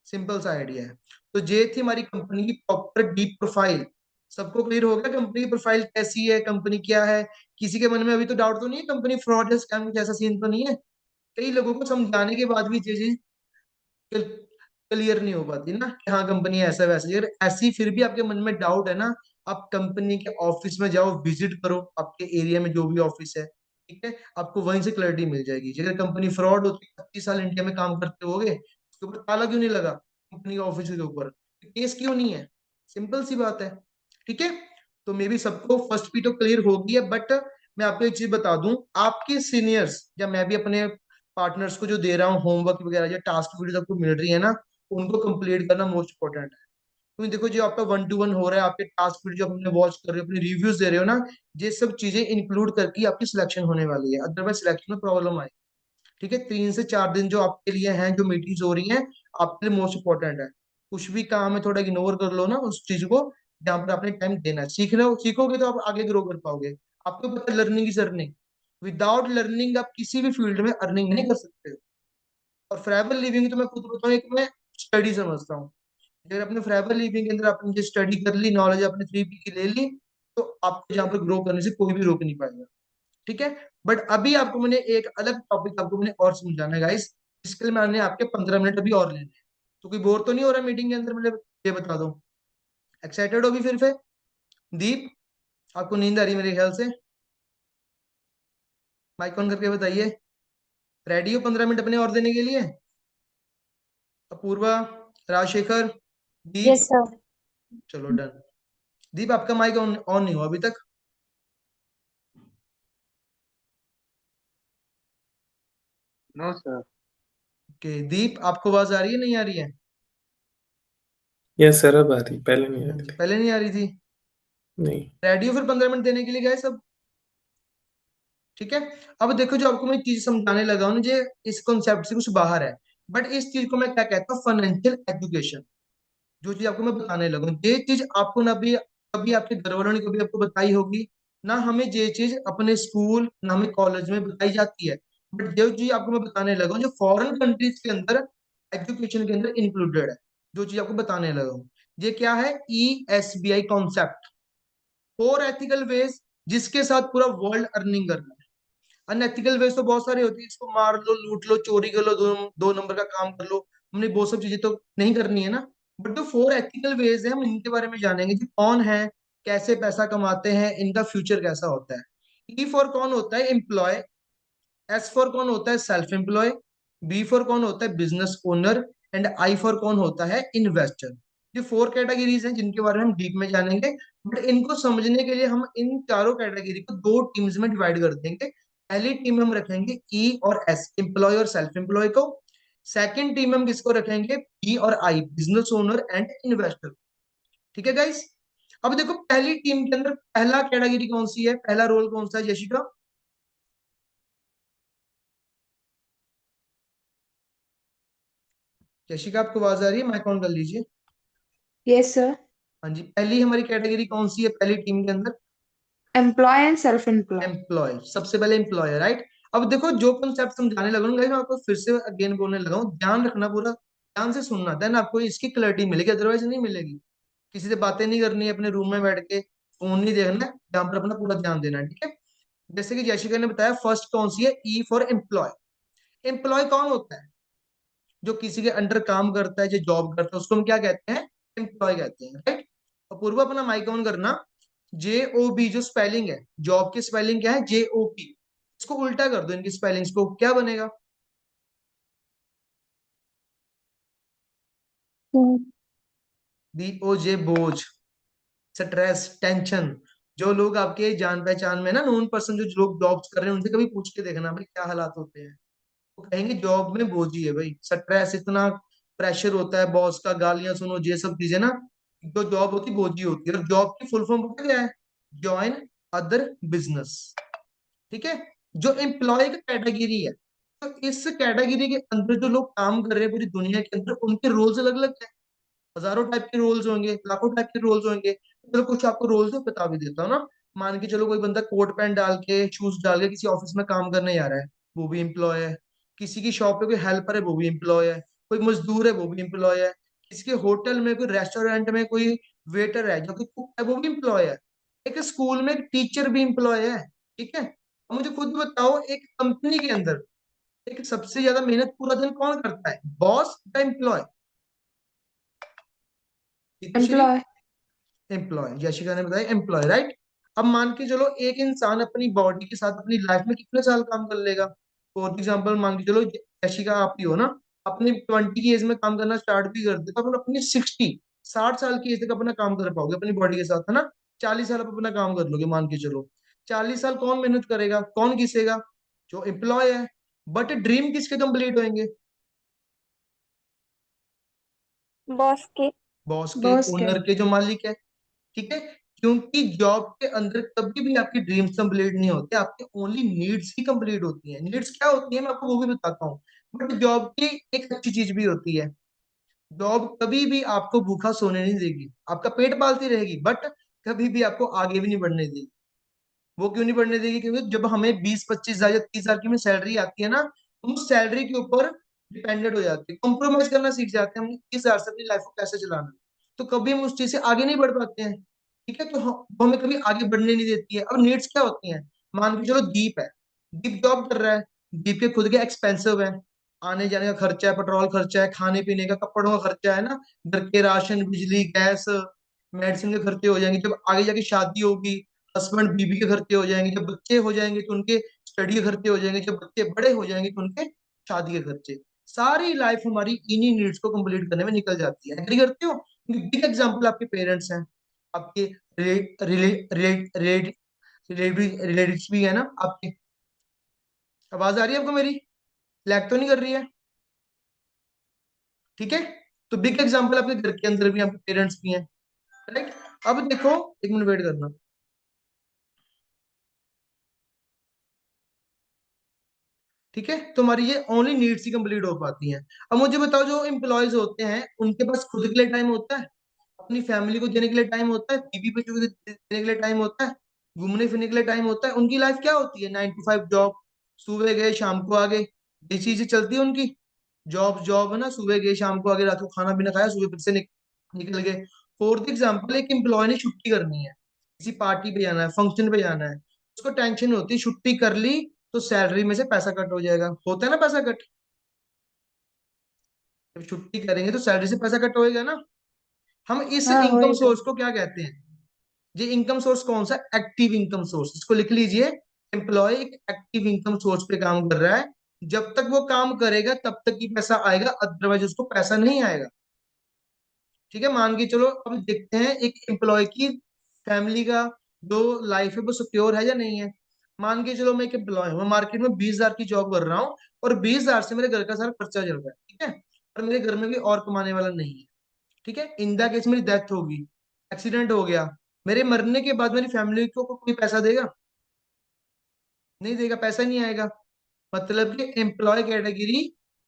सिंपल सा आइडिया है। तो ये थी हमारी कंपनी की प्रॉपर डीप प्रोफाइल। सबको क्लियर हो गया कंपनी की प्रोफाइल कैसी है, कंपनी क्या है? किसी के मन में अभी तो डाउट तो नहीं है कंपनी फ्रॉड या स्कैम जैसा सीन तो नहीं है? कई लोगों को समझाने के बाद भी ये चीज क्लियर नहीं हो पाती ना कि हाँ कंपनी ऐसा वैसा। अगर ऐसी फिर भी आपके मन में डाउट है ना, आप कंपनी के ऑफिस में जाओ, विजिट करो आपके एरिया में जो भी ऑफिस है। ठीक है, आपको वहीं से क्लैरिटी मिल जाएगी। अगर कंपनी फ्रॉड होती, 25 साल इंडिया में काम करते होगे, उसके ऊपर ताला क्यों नहीं लगा कंपनी के ऑफिस के ऊपर? केस क्यों नहीं है? सिंपल सी बात है। ठीक है, तो मे बी सबको फर्स्ट पी तो क्लियर हो गई है। बट मैं आपको एक चीज बता दूं, आपके सीनियर्स या मैं भी अपने पार्टनर्स को जो दे रहा हूँ होमवर्क वगैरह या टास्क वीडियो आपको मिल रही है ना, उनको कंप्लीट करना मोस्ट इंपॉर्टेंट है। क्योंकि देखो जो आपका 1 to 1 हो रहा है, आपके टास्क वीडियो जो अपने वॉच कर रहे हो, अपने रिव्यूज दे रहे हो ना, ये सब चीजें इंक्लूड करके आपकी सिलेक्शन होने वाली है, अदरवाइज सिलेक्शन में प्रॉब्लम आए। ठीक है, 3 से 4 दिन जो आपके लिए हैं, जो मीटिंग्स हो रही हैं, आपके लिए मोस्ट इंपॉर्टेंट है। कुछ भी काम है थोड़ा इग्नोर कर लो ना उस चीज को, जहाँ पर आपने टाइम देना है। सीखोगे तो आप आगे ग्रो कर पाओगे। आपको पता है learning is earning. Without learning आप किसी भी फील्ड में अर्निंग नहीं कर सकते हो। और फॉरएवर लिविंग तो मैं खुद बताऊं, एक मैं स्टडी समझता हूँ। अगर अपने फॉरएवर लिविंग के अंदर आपने जो स्टडी कर ली, नॉलेज अपने 3P की ले ली, तो आपको जहाँ पर ग्रो करने से कोई भी रोक नहीं पाएगा। ठीक है, बट अभी आपको मैंने एक अलग टॉपिक आपको मैंने और समझाना है गाइस, इसके लिए मैंने आपके 15 मिनट अभी और लेने हैं। तो कोई बोर तो नहीं हो रहा मीटिंग के अंदर? मतलब ये बता दो, एक्साइटेड हो भी फिर से? दीप, आपको नींद आ रही है मेरे ख्याल से, माइक ऑन करके बताइए। रेडी हो 15 मिनट अपने और देने के लिए? अपूर्वा, राजशेखर, दीप? Yes sir. चलो डन। दीप आपका माइक ऑन ऑन नहीं हुआ अभी तक। No sir. ओके दीप, आपको आवाज आ रही है नहीं आ रही है? यस सर, अब आ रही, पहले नहीं आ हाँ रही जी, थी। पहले नहीं आ रही थी। नहीं। रेडी हो फिर 15 मिनट देने के लिए गए सब? ठीक है। अब देखो, जो आपको मैं चीज समझाने लगा हूँ, मुझे इस कॉन्सेप्ट से कुछ बाहर है, बट इस चीज को मैं क्या कहता हूँ, फाइनेंशियल एजुकेशन। जो चीज आपको मैं बताने लगा हूँ, ये चीज आपको ना भी कभी आपके घर वालों ने कभी आपको बताई होगी, ना हमें ये चीज अपने स्कूल ना हमें कॉलेज में बताई जाती है। बट जो चीज आपको मैं बताने लगा हूँ, जो फॉरेन कंट्रीज के अंदर एजुकेशन के अंदर इंक्लूडेड है, जो चीज आपको बताने लगा हूँ, ये क्या है, ESBI concept, four ethical ways जिसके साथ पूरा वर्ल्ड अर्निंग कर रहा है। अनएथिकल वेज तो बहुत सारे होते हैं, इसको मार लो, लूट लो, चोरी कर लो, दो नंबर का काम कर लो, हमने वो सब चीजें तो नहीं करनी है ना। बट जो फोर एथिकल वेज है, हम इनके बारे में जानेंगे कि कौन है, कैसे पैसा कमाते हैं, इनका फ्यूचर कैसा होता है। ई फॉर कौन होता है, एम्प्लॉय। एस फॉर कौन होता है, सेल्फ एम्प्लॉय। बी फॉर कौन होता है, business owner. And I for कौन होता है, इन्वेस्टर। ये फोर कैटेगरीज हैं जिनके बारे में हम डीप में जानेंगे। बट इनको समझने के लिए हम इन चारों कैटेगरी को दो टीम्स में डिवाइड कर देंगे। पहली टीम में हम रखेंगे ई और एस, एम्प्लॉय और सेल्फ एम्प्लॉय को। सेकंड टीम में हम किसको रखेंगे, बी और आई, बिजनेस ओनर एंड इन्वेस्टर। ठीक है गाइस। अब देखो, पहली टीम के अंदर पहला कैटेगरी कौन सी है, पहला रोल कौन सा है यशिका? यशिका, आपको आवाज आ रही है? माइक ऑन कर लीजिए। Yes sir. हाँ जी, पहली हमारी कैटेगरी कौन सी है पहली टीम के अंदर? Employ and self employ. Employ, सबसे पहले एम्प्लॉय, राइट। अब देखो, जो कॉन्सेप्ट समझाने लगा हूँ guys, मैं आपको फिर से अगेन बोलने लगा हूँ, ध्यान रखना पूरा, ध्यान से सुनना, देन आपको इसकी क्लैरिटी मिलेगी, अदरवाइज नहीं मिलेगी। किसी से बातें नहीं करनी है, अपने रूम में बैठ के फोन नहीं देखना है, यहाँ पर अपना पूरा ध्यान देना है, ठीक है। जैसे कि जैशिका ने बताया, फर्स्ट कौन सी है, ई फॉर एम्प्लॉय। एम्प्लॉय कौन होता है, जो किसी के अंडर काम करता है, जो जॉब करता है, उसको हम क्या कहते हैं, एम्प्लॉय कहते हैं, राइट। और पूर्व अपना माइक ऑन करना। JOB जो स्पेलिंग है, जॉब की स्पेलिंग क्या है, JOB। इसको उल्टा कर दो, इनकी स्पेलिंग्स को, क्या बनेगा? BOJ, बोझ, स्ट्रेस, टेंशन। जो लोग आपके जान पहचान में ना, नोन पर्सन जो लोग जॉब्स कर रहे हैं, उनसे कभी पूछ के देखना भाई क्या हालात होते हैं। वो कहेंगे जॉब में बोझी है भाई, स्ट्रेस, इतना प्रेशर होता है, बॉस का गालियां सुनो, ये सब चीजें ना, जो जॉब होती बोझी होती है। और जॉब की फुल फॉर्म पता क्या है, ज्वाइन अदर बिजनेस। ठीक है। जो एम्प्लॉय की कैटेगरी है, तो इस कैटेगरी के अंदर जो लोग काम कर रहे हैं पूरी दुनिया के अंदर, उनके रोल्स अलग अलग हैं। हजारों टाइप के रोल्स होंगे, लाखों टाइप के रोल्स होंगे। चलो कुछ आपको रोल्स बता भी देता हूँ ना। मान के चलो, कोई बंदा कोट पैंट डाल के, शूज डाल के किसी ऑफिस में काम करने जा रहा है, वो भी एम्प्लॉय है। किसी की शॉप पे कोई हेल्पर है, वो भी एम्प्लॉय है। कोई मजदूर है, वो भी एम्प्लॉय है। किसी के होटल में, कोई रेस्टोरेंट में कोई वेटर है, जो कि कुक है, वो भी एम्प्लॉय है। एक स्कूल में एक टीचर भी एम्प्लॉय है। ठीक है। अब मुझे खुद बताओ, एक कंपनी के अंदर एक सबसे ज्यादा मेहनत पूरा दिन कौन करता है, बॉस या employ? Shri, employ. Employ. Yashika ने बताया एम्प्लॉय, राइट। अब मान के चलो, एक इंसान अपनी बॉडी के साथ अपनी लाइफ में कितने साल काम कर लेगा? फॉर एग्जाम्पल मान के चलो, यशिका आप ही हो ना, अपनी 20 की एज में काम करना स्टार्ट भी कर दे, तो अपन अपनी 60 60 साल की एज तक अपना काम कर पाओगे अपनी बॉडी के साथ, है ना। 40 साल आप अपना काम कर लोगे मान के चलो। 40 साल कौन मेहनत करेगा, कौन घिसेगा? जो एम्प्लॉय है। बट ड्रीम किसके कंप्लीट होंगे? बॉस के। बॉस के, बॉस के। ओनर के, जो मालिक है। ठीक है। क्योंकि जॉब के अंदर कभी भी आपकी ड्रीम्स कंप्लीट नहीं होते, आपके ओनली नीड्स ही कंप्लीट होती हैं। नीड्स क्या होती है, मैं आपको वो भी बताता हूँ। बट जॉब की एक अच्छी चीज भी होती है, जॉब कभी भी आपको भूखा सोने नहीं देगी, आपका पेट पालती रहेगी, बट कभी भी आपको आगे भी नहीं बढ़ने देगी। वो क्यों नहीं बढ़ने देगी, क्योंकि जब हमें 20 25 हजार या 30 हजार की हमें सैलरी आती है ना, हम उस सैलरी के ऊपर डिपेंडेंट हो जाते हैं, कॉम्प्रोमाइज करना सीख जाते हैं, हम 30 हजार से अपनी लाइफ को कैसे चलाना है। तो कभी हम उस चीज से आगे नहीं बढ़ पाते हैं। ठीक है। तो वो हमें कभी आगे बढ़ने नहीं देती है। अब नीड्स क्या होती हैं? मान के चलो, दीप है, दीप जॉब कर रहा है, दीप के खुद के एक्सपेंसिव है, आने जाने का खर्चा है, पेट्रोल खर्चा है, खाने पीने का, कपड़ों का खर्चा है ना, घर के राशन, बिजली, गैस, मेडिसिन के खर्चे हो जाएंगे। जब आगे जाके शादी होगी, हस्बैंड बीवी के खर्चे हो जाएंगे। जब बच्चे हो जाएंगे तो उनके स्टडी के खर्चे हो जाएंगे। जब बच्चे बड़े हो जाएंगे तो उनके शादी के खर्चे। सारी लाइफ हमारी इन्हीं नीड्स को कंप्लीट करने में निकल जाती है। एग्री करते हो? बिग एग्जांपल आपके पेरेंट्स हैं, आपके रिलेटिव्स भी है ना आपके। आवाज आ रही है आपको मेरी? लैग तो नहीं कर रही है? ठीक है, तो बिग एग्जांपल आपके घर के अंदर भी, आपके पेरेंट्स भी हैं, राइट। अब देखो, एक मिनट वेट करना। ठीक है, तो हमारी ये ओनली नीड्स ही कंप्लीट हो पाती हैं। अब मुझे बताओ, जो एम्प्लॉयज होते हैं उनके पास खुद के लिए टाइम होता है? अपनी फैमिली को देने के लिए टाइम होता है? बीवी बच्चों को देने के लिए टाइम होता है? घूमने फिरने के लिए टाइम होता है? उनकी लाइफ क्या होती है? 9 to 5 जॉब, सुबह गए शाम को आ गए, ये चीजें चलती है उनकी। जॉब जॉब है ना, सुबह गए शाम को आ गए, रात को खाना पीना खाया, सुबह फिर से निकल गए। फोर्थ एग्जाम्पल, एक एम्प्लॉय ने छुट्टी करनी है, किसी पार्टी पे जाना है, फंक्शन पे जाना है, उसको टेंशन होती है छुट्टी कर ली तो सैलरी में से पैसा कट हो जाएगा, होता है ना पैसा कट। जब छुट्टी करेंगे तो सैलरी से पैसा कट होएगा ना। हम इस हाँ इनकम होएगा। सोर्स को क्या कहते हैं? ये इनकम सोर्स कौन सा? एक्टिव इनकम सोर्स, इसको लिख लीजिए। एम्प्लॉय एक एक्टिव इनकम सोर्स पे काम कर रहा है। जब तक वो काम करेगा तब तक ही पैसा आएगा, अदरवाइज उसको पैसा नहीं आएगा। ठीक है, मान के चलो, अब देखते हैं एक एम्प्लॉय की फैमिली का जो लाइफ है वो सिक्योर है या नहीं है। मान के चलो मैं एक एम्प्लॉय हूँ, मैं मार्केट में 20,000 की जॉब कर रहा हूँ, और 20,000 से मेरे घर का सारा खर्चा चल रहा है, ठीक है, और मेरे घर में भी और कमाने वाला नहीं है। ठीक है, इन द केस मेरी डेथ होगी, एक्सीडेंट हो गया, मेरे मरने के बाद मेरी फैमिली को कोई पैसा देगा? नहीं देगा, पैसा नहीं आएगा। मतलब कि एम्प्लॉय कैटेगरी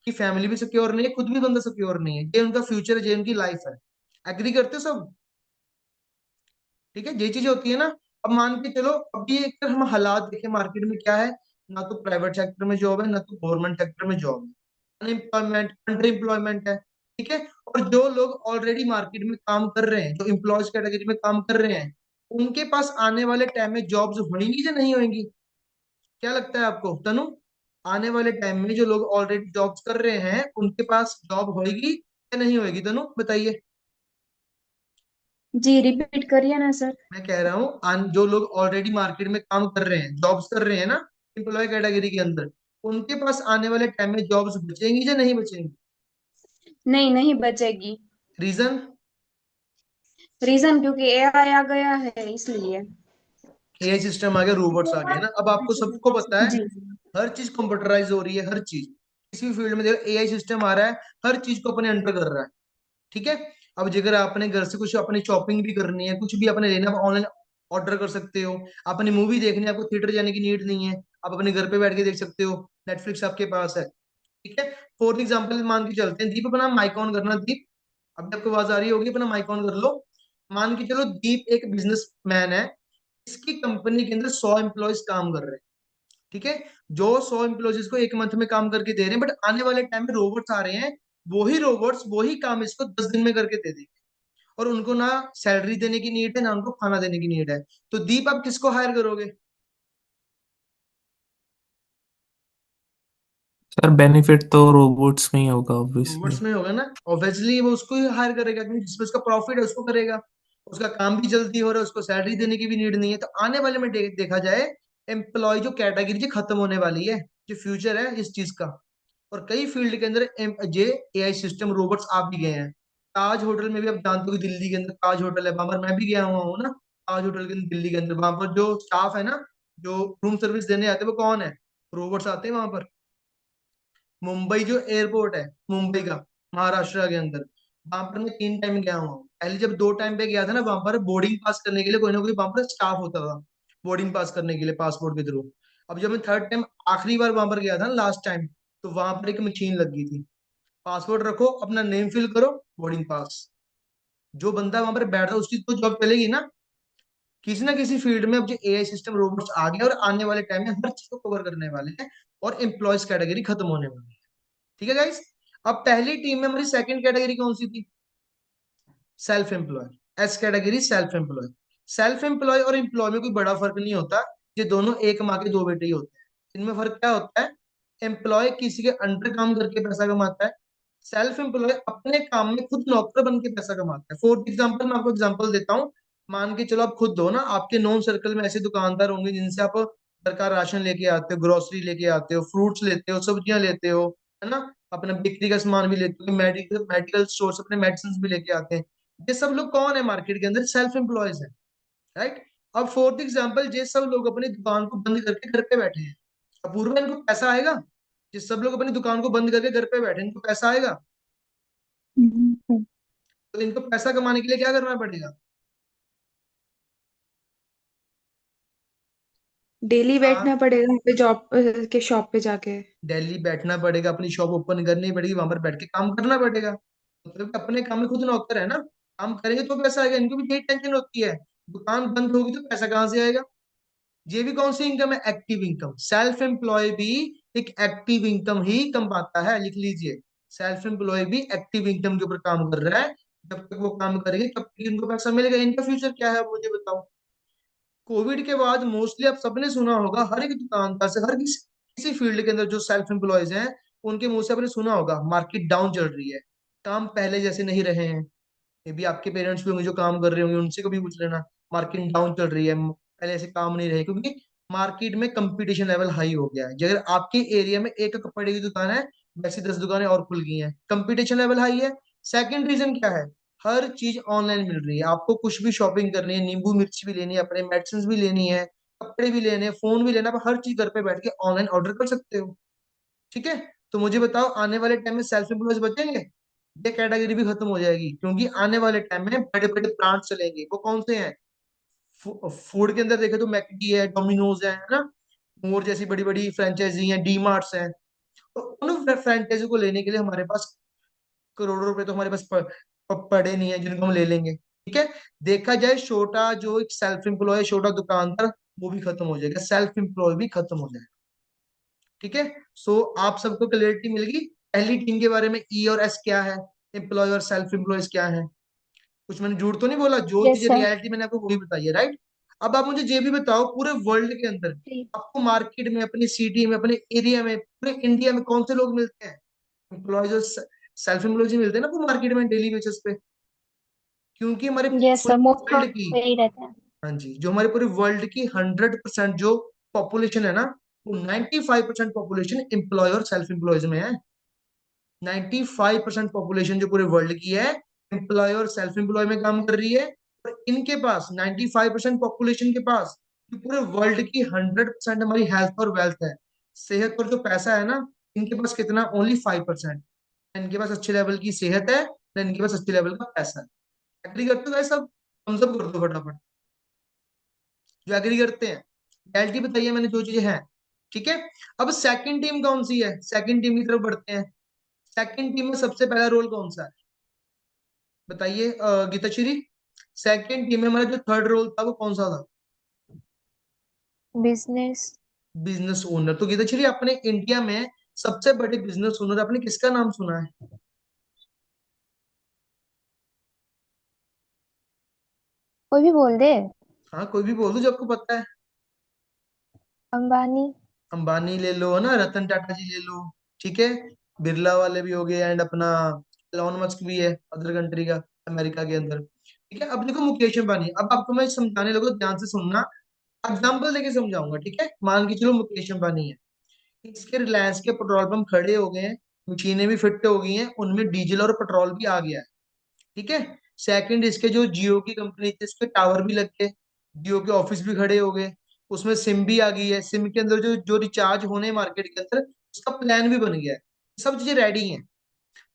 की फैमिली भी सिक्योर नहीं है, खुद भी बंदा सिक्योर नहीं है, ये उनका फ्यूचर है, ये उनकी लाइफ है। एग्री करते हो सब? ठीक है, ये चीजें होती है ना। अब मान के चलो, अभी एक हम हालात देखें मार्केट में क्या है, ना तो प्राइवेट सेक्टर में जॉब है, ना तो गवर्नमेंट सेक्टर में जॉब है, अनएम्प्लॉयमेंट, अंडर एम्प्लॉयमेंट है। ठीक है, और जो लोग ऑलरेडी मार्केट में काम कर रहे हैं, जो एम्प्लॉयज कैटेगरी में काम कर रहे हैं, उनके पास आने वाले टाइम में जॉब्स होंगी या नहीं होंगी? क्या लगता है आपको तनु? आने वाले टाइम में जो लोग ऑलरेडी जॉब्स कर रहे हैं उनके पास जॉब होगी या नहीं होगी? तनु बताइए। जी रिपीट करिए ना सर। मैं कह रहा हूँ, जो लोग ऑलरेडी मार्केट में काम कर रहे हैं, जॉब्स कर रहे हैं ना, एम्प्लॉय कैटेगरी के अंदर, उनके पास आने वाले टाइम में जॉब्स बचेंगी या नहीं बचेंगी? नहीं, नहीं बचेगी। रीजन? रीजन क्योंकि एआई आ गया है इसलिए। एआई सिस्टम आ गया, रोबोट्स आ गए ना। अब आपको सबको पता है, जी। हर चीज कंप्यूटराइज हो रही है, हर चीज। किसी भी फील्ड में देखो एआई सिस्टम आ रहा है, हर चीज को अपने अंडर कर रहा है। ठीक है, अब अगर आपने घर से कुछ अपनी शॉपिंग भी करनी है, कुछ भी अपने लेना, आप ऑनलाइन ऑर्डर कर सकते हो। अपनी मूवी देखनी है, आपको थिएटर जाने की नीड नहीं है, आप अपने घर पे बैठ के देख सकते हो, नेटफ्लिक्स आपके पास है। ठीक है, फोर्थ एग्जाम्पल मान के चलते हैं, दीप अपना माइक ऑन करना। दीप, अभी आपको आवाज आ रही होगी, अपना माइक ऑन कर लो। मान के चलो दीप एक बिजनेस मैन है, इसकी कंपनी के अंदर 100 एम्प्लॉयज काम कर रहे हैं। ठीक है, जो 100 एम्प्लॉयज इसको एक मंथ में काम करके दे रहे हैं, बट आने वाले टाइम में रोबोट्स आ रहे हैं, वही रोबोट्स वही काम इसको 10 दिन में करके दे देंगे, और उनको ना सैलरी देने की नीड है, ना उनको खाना देने की नीड है। तो दीप, आप किसको हायर करोगे? सर बेनिफिट तो रोबोट्स में ही होगा ऑब्वियसली। रोबोट्स में होगा ना, ऑब्वियसली वो उसको ही हायर करेगा, क्योंकि जिसमें उसका प्रॉफिट है उसको करेगा, उसका काम भी जल्दी हो रहा है, उसको सैलरी देने की भी नीड नहीं है। तो आने वाले में देखा जाए, एम्प्लॉय जो कैटेगरी जो खत्म होने वाली है, जो फ्यूचर है इस चीज का। और कई फील्ड के अंदर जे एआई सिस्टम रोबोट्स आ भी गए हैं। ताज होटल में भी आप जानते हो कि दिल्ली के अंदर ताज होटल है, वहां पर मैं भी गया हुआ हूँ ना। ताज होटल के अंदर दिल्ली के अंदर, वहां पर जो स्टाफ है ना, जो रूम सर्विस देने आते हैं, वो कौन है? रोबोट्स आते हैं वहां पर। मुंबई जो एयरपोर्ट है, मुंबई का, महाराष्ट्र के अंदर, वहां पर मैं 3 टाइम गया हुआ हूँ। पहले जब 2 टाइम पे गया था ना, वहां पर बोर्डिंग पास करने के लिए कोई ना कोई वहां पर स्टाफ होता था, बोर्डिंग पास करने के लिए पासपोर्ट के थ्रू। अब जब मैं थर्ड टाइम, आखिरी बार वहां पर गया था ना, लास्ट टाइम, तो वहां पर एक मशीन लगी थी, पासपोर्ट रखो, अपना नेम फिल करो, बोर्डिंग पास। जो बंदा वहां पर बैठा उसकी तो जॉब चलेगी ना, किसी ना किसी फील्ड में। अब जो एआई सिस्टम रोबोट्स आ गए, और आने वाले टाइम में हर चीज को कवर करने वाले हैं, और एम्प्लॉयज कैटेगरी खत्म होने वाली है। ठीक है गाइस, अब पहली टीम में हमारी सेकंड कैटेगरी कौन सी थी? Self employ, S category self employ. Self employ और एम्प्लॉय में कोई बड़ा फर्क नहीं होता, ये दोनों एक माँ के दो बेटे ही होते हैं। इनमें फर्क क्या होता है? एम्प्लॉय किसी के अंडर काम करके पैसा कमाता है, सेल्फ एम्प्लॉय अपने काम में खुद नौकर बन के पैसा कमाता है। फॉर एग्जाम्पल, मैं आपको एग्जाम्पल देता हूँ। मान के चलो आप खुद हो ना, आपके नोन सर्कल में ऐसे दुकानदार होंगे जिनसे आप घर का राशन लेके आते हो, ग्रोसरी लेके आते हो, फ्रूट्स लेते हो, सब्जियां लेते हो, है ना, अपना बिक्री का सामान भी लेते हो, मेडिकल मेडिकल स्टोर से अपने मेडिसिन भी लेके आते हैं। ये सब लोग कौन है मार्केट के अंदर? सेल्फ एम्प्लॉयज है, राइट। अब फोर्थ एग्जाम्पल, ये सब लोग अपनी दुकान को बंद करके घर पे बैठे हैं, अपूर्वा, इनको पैसा आएगा? जिस सब लोग अपनी दुकान को बंद करके घर पे बैठे, इनको पैसा आएगा? हम्म। तो इनको पैसा कमाने के लिए क्या करना पड़ेगा? डेली हाँ, बैठना पड़ेगा वहाँ पे जॉब के शॉप पे जाके। दिल्ली बैठना पड़ेगा, अपनी शॉप ओपन करनी पड़ेगी, वहां पर बैठ के काम करना पड़ेगा। मतलब कि अपने काम में खुद नौकर है ना, काम करेंगे तो पैसा आएगा। इनको भी यही टेंशन होती है, दुकान बंद होगी तो पैसा कहाँ से आएगा? ये भी कौन सी इनकम है? Active income. सेल्फ एम्प्लॉय भी एक एक्टिव इनकम ही कमाता है, लिख लीजिए। सेल्फ एम्प्लॉय भी एक्टिव इनकम के ऊपर काम कर रहा है। जब तक वो काम करेंगे तब तक इनको पैसा मिलेगा। इनका फ्यूचर क्या है आप मुझे बताओ। कोविड के बाद मोस्टली आप सबने सुना होगा, हर एक दुकानदार से, हर किसी किसी फील्ड के अंदर जो सेल्फ एम्प्लॉयज हैं, उनके मुंह से आपने सुना होगा मार्केट डाउन चल रही है, काम पहले जैसे नहीं रहे हैं। मे भी आपके पेरेंट्स भी होंगे जो काम कर रहे होंगे, उनसे को भी पूछ लेना। मार्केट डाउन चल रही है, पहले ऐसे काम नहीं रहे, क्योंकि मार्केट में कंपटीशन लेवल हाई हो गया है। अगर आपके एरिया में एक कपड़े की दुकान है, वैसे 10 दुकानें और खुल गई हैं, कंपटीशन लेवल हाई है। सेकंड रीजन क्या है? हर चीज ऑनलाइन मिल रही है। आपको कुछ भी शॉपिंग करनी है, नींबू मिर्च भी लेनी है, अपने मेडिसिन भी लेनी है, कपड़े भी लेने हैं, फोन भी लेना है, आप हर चीज घर पे बैठ के ऑनलाइन ऑर्डर कर सकते हो। ठीक है। तो मुझे बताओ, आने वाले टाइम में सेल्फ एम्प्लॉयज बचेंगे? ये कैटेगरी भी खत्म हो जाएगी, क्योंकि आने वाले टाइम में बड़े बड़े ब्रांड चलेंगे। वो कौन से हैं? फूड के अंदर देखे तो मैकडी है, डोमिनोज है ना, मोर जैसी बड़ी बड़ी फ्रेंचाइजी हैं, डी मार्ट्स हैं। तो उन फ्रेंचाइजी को लेने के लिए हमारे पास करोड़ों रुपए तो हमारे पास पड़े नहीं है, जिनको हम ले लेंगे। ठीक है। देखा जाए, छोटा जो एक सेल्फ एम्प्लॉय, छोटा दुकानदार, वो भी खत्म हो जाएगा, सेल्फ एम्प्लॉय भी खत्म हो जाएगा। ठीक है। सो आप सबको क्लियरिटी मिल गई पहली टीम के बारे में, ई और एस क्या है, एम्प्लॉय और सेल्फ एम्प्लॉयज क्या है। कुछ मैंने झूठ तो नहीं बोला, जो यस चीजें सर। रियलिटी मैंने आपको वही बताई है, राइट? अब आप मुझे ये भी बताओ, पूरे वर्ल्ड के अंदर आपको मार्केट में, अपनी सिटी में, अपने एरिया में, पूरे इंडिया में कौन से लोग मिलते हैं? एम्प्लॉयज और सेल्फ एम्प्लॉयज ही मिलते हैं ना पूरे मार्केट में डेली बेसिस पे। क्योंकि हमारे यस पूरे सर, मोस्ट वर्ल्ड ऑफ की, वही रहते हैं। हाँ जी, जो हमारे पूरे वर्ल्ड की 100% जो पॉपुलेशन है ना, वो 95% पॉपुलेशन एम्प्लॉय और सेल्फ एम्प्लॉयज में है। 95% पॉपुलेशन जो पूरे वर्ल्ड की है, एम्प्लॉय और सेल्फ एम्प्लॉय में काम कर रही है। और इनके पास 95% पॉपुलेशन के पास, जो पूरे वर्ल्ड की 100% हमारी हेल्थ और वेल्थ है, सेहत और जो पैसा है ना, इनके पास कितना? ओनली 5%। इनके पास अच्छे लेवल की सेहत है, ना इनके पास अच्छे लेवल का पैसा है। एग्री करते हो सब? हम सब कर दो फटाफट, जो एग्री करते हैं। रियलिटी बताइए मैंने जो चीजें हैं। ठीक है। अब सेकंड टीम कौन सी है? सेकंड टीम की तरफ बढ़ते हैं। सेकंड टीम में सबसे पहला रोल कौन सा है? बताइए गीताश्री। सेकंड टीम में हमारा जो थर्ड रोल था वो कौन सा था? बिजनेस। Business owner. तो गीताश्री, अपने इंडिया में सबसे बड़े बिजनेस ओनर आपने किसका नाम सुना है? कोई भी बोल दे। हाँ, कोई भी बोल दो जो आपको पता है। अंबानी। अंबानी ले लो, है ना, रतन टाटा जी ले लो। ठीक है। बिरला वाले भी हो गए, एंड अपना एलोन मस्क भी है, अदर कंट्री का, अमेरिका के अंदर। ठीक है। अब देखो मुकेश अंबानी, अब आपको मैं समझाने लगूँ, ध्यान से सुनना। एग्जाम्पल देके समझाऊंगा। ठीक है। मान के चलो मुकेश अंबानी है, इसके रिलायंस के पेट्रोल पंप खड़े हो गए हैं, मशीनें भी फिट हो गई हैं, उनमें डीजल और पेट्रोल भी आ गया है। ठीक है। सेकंड, इसके जो जियो की कंपनी थी, इसके टावर भी लग गए, जियो के ऑफिस भी खड़े हो गए, उसमें सिम भी आ गई है, सिम के अंदर जो जो रिचार्ज होने मार्केट के अंदर, उसका प्लान भी बन गया है, सब चीजें रेडी हैं।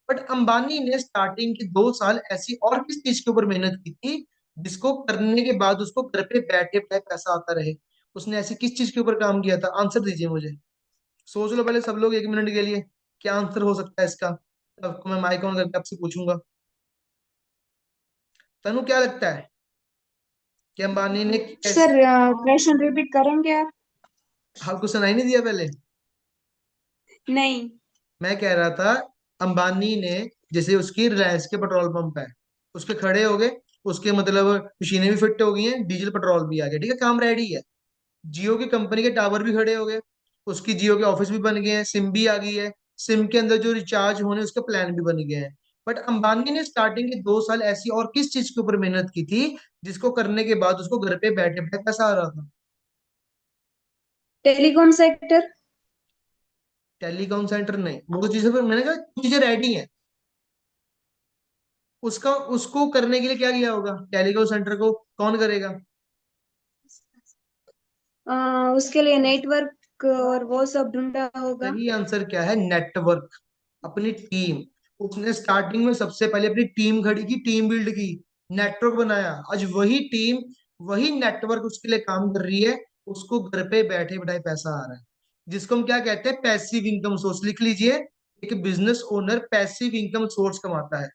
बट अंबानी ने स्टार्टिंग के 2 साल ऐसी और किस चीज के ऊपर मेहनत की थी, जिसको करने के बाद उसको घर पे बैठे बैठे पैसा आता रहे? उसने ऐसी किस चीज के ऊपर काम किया था? आंसर दीजिए मुझे। सोच लो पहले सब लोग 1 मिनट के लिए, क्या आंसर हो सकता है इसका। आपको मैं माइक ऑन करके आपसे पूछूंगा। तनु, क्या लगता है कि अंबानी ने कैसे? सर क्वेश्चन रिपीट करेंगे आप? आपको सुनाई नहीं दिया पहले? नहीं। मैं कह रहा था, अंबानी ने, जैसे उसकी रिलायंस के पेट्रोल पंप है, उसके खड़े हो गए, उसके मतलब मशीनें भी फिट हो गई हैं, डीजल पेट्रोल भी आ गया, ठीक है, काम रेडी है। जियो की कंपनी के टावर भी खड़े हो गए, उसकी जियो के ऑफिस भी बन गए हैं, सिम भी आ गई है, सिम के अंदर जो रिचार्ज होने उसके प्लान भी बन गए हैं। बट अंबानी ने स्टार्टिंग के 2 साल ऐसी और किस चीज के ऊपर मेहनत की थी, जिसको करने के बाद उसको घर पे बैठे बैठे पैसा आ रहा था? Telecom sector. टेलीकॉम सेंटर नहीं, वो तो चीजें, मैंने कहा कुछ चीजें रेडी हैं, उसका उसको करने के लिए क्या किया होगा? टेलीकॉम सेंटर को कौन करेगा? उसके लिए नेटवर्क। और वो सब ढूंढा होगा। सही आंसर क्या है? नेटवर्क। अपनी टीम। उसने स्टार्टिंग में सबसे पहले अपनी टीम खड़ी की, टीम बिल्ड की, नेटवर्क बनाया। आज वही टीम, वही नेटवर्क उसके लिए काम कर रही है। उसको घर पे बैठे बैठाए पैसा आ रहा है, जिसको हम क्या कहते हैं? Passive income source. लिख लीजिए, एक business owner passive income source कमाता है।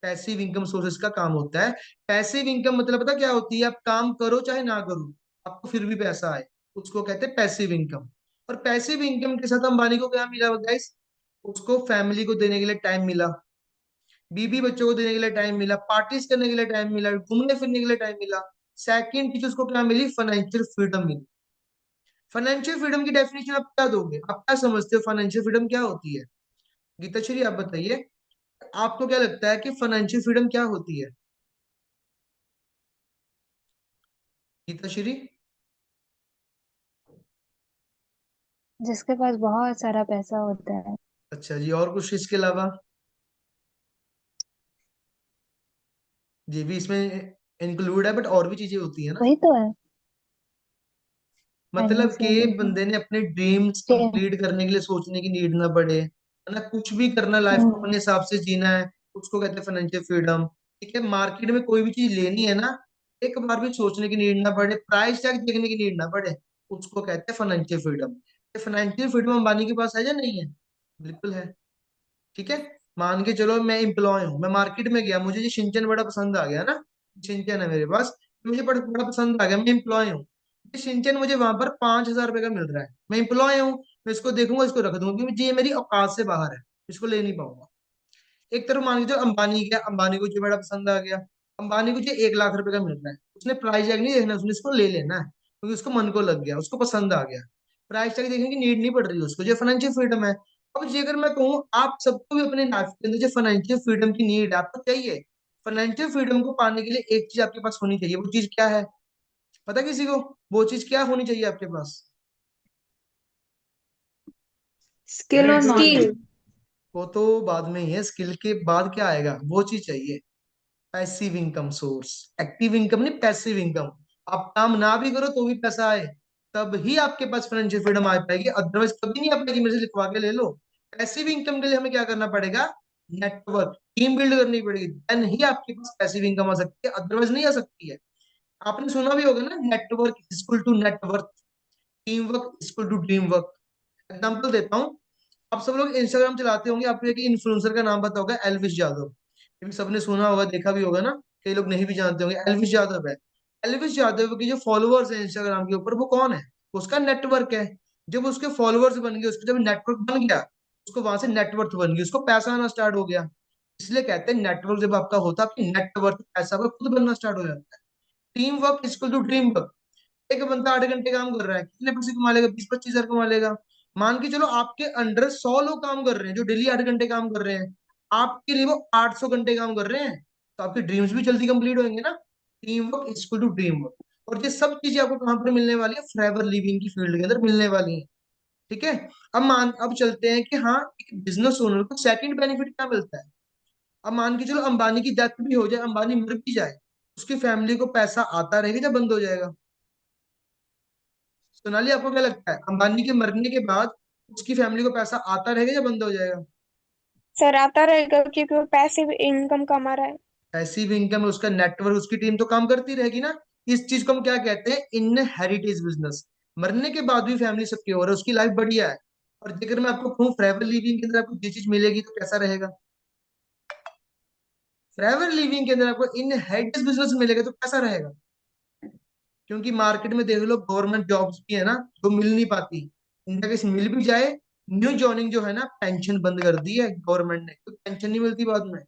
पैसिव इनकम सोर्स का काम होता है। पैसिव इनकम मतलब पता क्या होती है? आप काम करो चाहे ना करो, आपको फिर भी पैसा आए, उसको कहते हैं पैसिव इनकम। और पैसिव इनकम के साथ अंबानी को क्या मिला गाइस? उसको फैमिली को देने के लिए टाइम मिला, बीबी बच्चों को देने के लिए टाइम मिला, पार्टीज करने के लिए टाइम मिला, घूमने फिरने के लिए टाइम मिला। सेकंड चीज उसको क्या मिली? फाइनेंशियल फ्रीडम मिली। फाइनेंशियल फ्रीडम की डेफिनेशन आप क्या दोगे? आप क्या समझते हो फाइनेंशियल फ्रीडम क्या होती है? गीताश्री आप बताइए, आपको क्या लगता है कि फाइनेंशियल फ्रीडम क्या होती है? गीताश्री। जिसके पास बहुत सारा पैसा होता है। अच्छा जी, और कुछ इसके अलावा? ये भी इसमें इंक्लूड है, बट और भी चीजें होती है ना। वही तो है। मतलब कि फाइनेंशियल बंदे ने अपने ड्रीम्स फ्रीडम। कंप्लीट करने के लिए सोचने की नीड ना पड़े, है ना, कुछ भी करना, लाइफ को अपने हिसाब से जीना है, उसको कहते हैं फाइनेंशियल फ्रीडम। ठीक है, मार्केट में कोई भी चीज लेनी है ना, एक बार भी सोचने की नीड ना पड़े, प्राइस टैग देखने की नीड ना पड़े, उसको कहते हैं financial freedom. Financial freedom Ambani के पास है या नहीं है? बिल्कुल है। ठीक है, मान के चलो मैं एम्प्लॉय हूँ, मैं मार्केट में गया, मुझे ये शिनचैन बड़ा पसंद आ गया ना, शिनचैन है मेरे पास, मुझे बड़ा बड़ा पसंद आ गया, मैं एम्प्लॉय हूँ। ये शिनचैन मुझे वहां पर 5,000 रुपये का मिल रहा है, मैं एम्प्लॉय हूँ, मैं इसको देखूंगा, इसको रख दूंगा, क्योंकि ये मेरी औकात से बाहर है, इसको ले नहीं पाऊंगा। एक तरफ मान लीजिए अंबानी का, अंबानी को जो बड़ा पसंद आ गया, अंबानी को जो 1 लाख रुपए का मिल रहा है, उसने प्राइस टैग नहीं देखना, उसने इसको ले लेना है, क्योंकि उसको मन को लग गया, उसको पसंद आ गया। प्राइस टैग देखने की नीड नहीं पड़ रही उसको, जो फाइनेंशियल फ्रीडम है। अब ये अगर मैं कहूँ आप सबको भी अपने लाइफ के अंदर जो फाइनेंशियल फ्रीडम की नीड है, आपको चाहिए, फाइनेंशियल फ्रीडम को पाने के लिए एक चीज आपके पास होनी चाहिए, वो चीज क्या है? पता किसी को? वो चीज क्या होनी चाहिए आपके पास? स्किल और स्किल। नॉलेज। वो तो बाद में ही है, स्किल के बाद क्या आएगा? वो चीज चाहिए, passive income source. Active income नहीं, पैसिव इनकम। आप काम ना भी करो तो भी पैसा आए, तब ही आपके पास फाइनेंशियल फ्रीडम आ पाएगी, अदरवाइज कभी नहीं आ पाएगी। मेरे से लिखवा के ले लो। पैसिव इनकम के लिए हमें क्या करना पड़ेगा? नेटवर्क, टीम बिल्ड करनी पड़ेगी, देन ही आपके पास पैसिव इनकम आ सकती है, अदरवाइज नहीं आ सकती है। आपने सुना भी होगा ना, network equal to network, team work equal to dream work. Example देता हूँ, आप सब लोग इंस्टाग्राम चलाते होंगे, आपको एक इन्फ्लुएंसर का नाम पता होगा, एल्विश यादव। ये भी सबने सुना होगा, देखा भी होगा ना, कई लोग नहीं भी जानते होंगे, एल्विश यादव है। एल्विश यादव के जो फॉलोअर्स हैं इंस्टाग्राम के ऊपर, वो कौन है? उसका नेटवर्क है। जब उसके फॉलोअर्स बन गए, उसका जब नेटवर्क बन गया, उसको वहां से नेटवर्थ बन गई, उसको पैसा आना स्टार्ट हो गया। इसलिए कहते हैं नेटवर्क जब आपका होता है, आपकी नेटवर्क पैसा आपका खुद बनना स्टार्ट हो जाता है। Team work equal to dream work. एक बंदा 8 घंटे काम कर रहा है, कितने पैसे कमा लेगा? 20-25 हजार कमा लेगा। मान के चलो आपके अंडर 100 लोग काम कर रहे हैं, जो डेली 8 घंटे काम कर रहे हैं, आपके लिए वो 800 घंटे काम कर रहे हैं, तो आपके ड्रीम्स भी जल्दी कंप्लीट होंगे ना। Team work equal to dream work. और ये सब चीजें आपको कहाँ पर मिलने वाली है? फॉरएवर लिविंग की फील्ड के अंदर मिलने वाली है। ठीक है, अब चलते हैं कि हाँ, एक बिजनेस ओनर को सेकंड बेनिफिट क्या मिलता है? अब मान के चलो अंबानी की डेथ भी हो जाए, अंबानी मर भी जाए, उसकी फैमिली को पैसा आता रहेगा या बंद हो जाएगा? सोनाली आपको क्या लगता है, अंबानी के मरने के बाद उसकी फैमिली को पैसा आता रहेगा या बंद हो जाएगा? सर आता रहेगा क्योंकि वो पैसिव इनकम कमा रहा है। पैसिव इनकम, उसका नेटवर्क, उसकी टीम तो काम करती रहेगी ना। इस चीज को हम क्या कहते हैं? इनहेरिटेज बिजनेस। मरने के बाद भी फैमिली सिक्योर है, उसकी लाइफ बढ़िया है। और अगर मैं आपको कहूँ फॉरएवर लिविंग के अंदर आपको ये चीज मिलेगी, तो कैसा रहेगा? फॉरएवर लिविंग के अंदर आपको इनहेरिटेज बिजनेस मिलेगा तो कैसा रहेगा? क्योंकि मार्केट में देख लो, गवर्नमेंट जॉब्स भी है ना, जो मिल नहीं पाती। इनका केस मिल भी जाए, न्यू जॉइनिंग जो है ना, पेंशन बंद कर दी है गवर्नमेंट ने, तो पेंशन नहीं मिलती बाद में।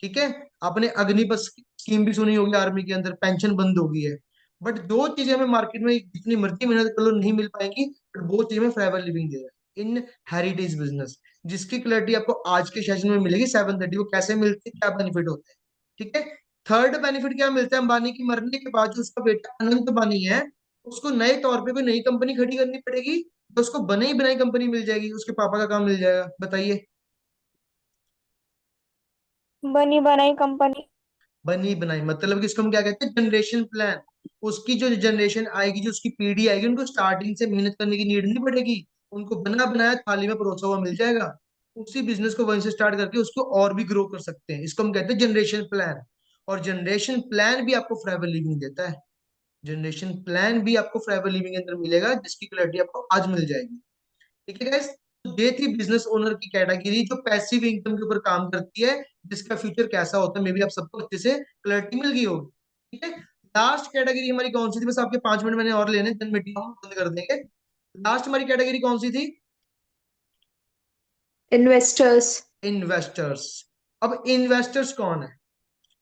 ठीक है, आपने अग्निपथ स्कीम भी सुनी होगी, आर्मी के अंदर पेंशन बंद हो गई है। बट दो चीजें हमें मार्केट में जितनी मर्जी मेहनत कर लो नहीं मिल पाएंगी, बट वो चीजें हमें फॉरएवर लिविंग दे रहा है, इन हेरिटेज बिजनेस, जिसकी क्लैरिटी आपको आज के सेशन में मिलेगी 7:30 को, कैसे मिलती है, क्या बेनिफिट होते हैं। ठीक है, थर्ड बेनिफिट क्या मिलता है? अंबानी की मरने के बाद जो उसका बेटा अनंत अंबानी है, उसको नए तौर पे कोई नई कंपनी खड़ी करनी पड़ेगी, तो उसको बनी बनाई कंपनी मिल जाएगी, उसके पापा का काम मिल जाएगा। बताइए। बनी बनाई कंपनी। बनी बनाई मतलब कि इसको हम क्या कहते हैं? Generation plan. उसकी जो जनरेशन आएगी, जो उसकी पीढ़ी आएगी, उनको स्टार्टिंग से मेहनत करने की नीड नहीं पड़ेगी। उनको बना बनाया थाली में परोसा हुआ मिल जाएगा। उसी बिजनेस को वहीं से स्टार्ट करके उसको और भी ग्रो कर सकते हैं। इसको हम कहते हैं जनरेशन प्लान। और जनरेशन प्लान भी आपको फॉरएवर लिविंग देता है। जनरेशन प्लान भी आपको फॉरएवर लिविंग के अंदर मिलेगा, जिसकी क्लैरिटी आपको आज मिल जाएगी। ठीक है गाइस, तो ये थी बिजनेस ओनर की कैटेगरी जो पैसिव इनकम के ऊपर काम करती है, जिसका फ्यूचर कैसा होता है मे भी आप सबको अच्छे से क्लैरिटी मिल गई होगी। ठीक है, लास्ट कैटेगरी हमारी कौन सी थी? बस आपके 5 मिनट मैंने और लेने, देन मीटिंग हम बंद कर देंगे। लास्ट हमारी कैटेगरी कौन सी थी? इन्वेस्टर्स। इन्वेस्टर्स। अब इन्वेस्टर्स कौन है?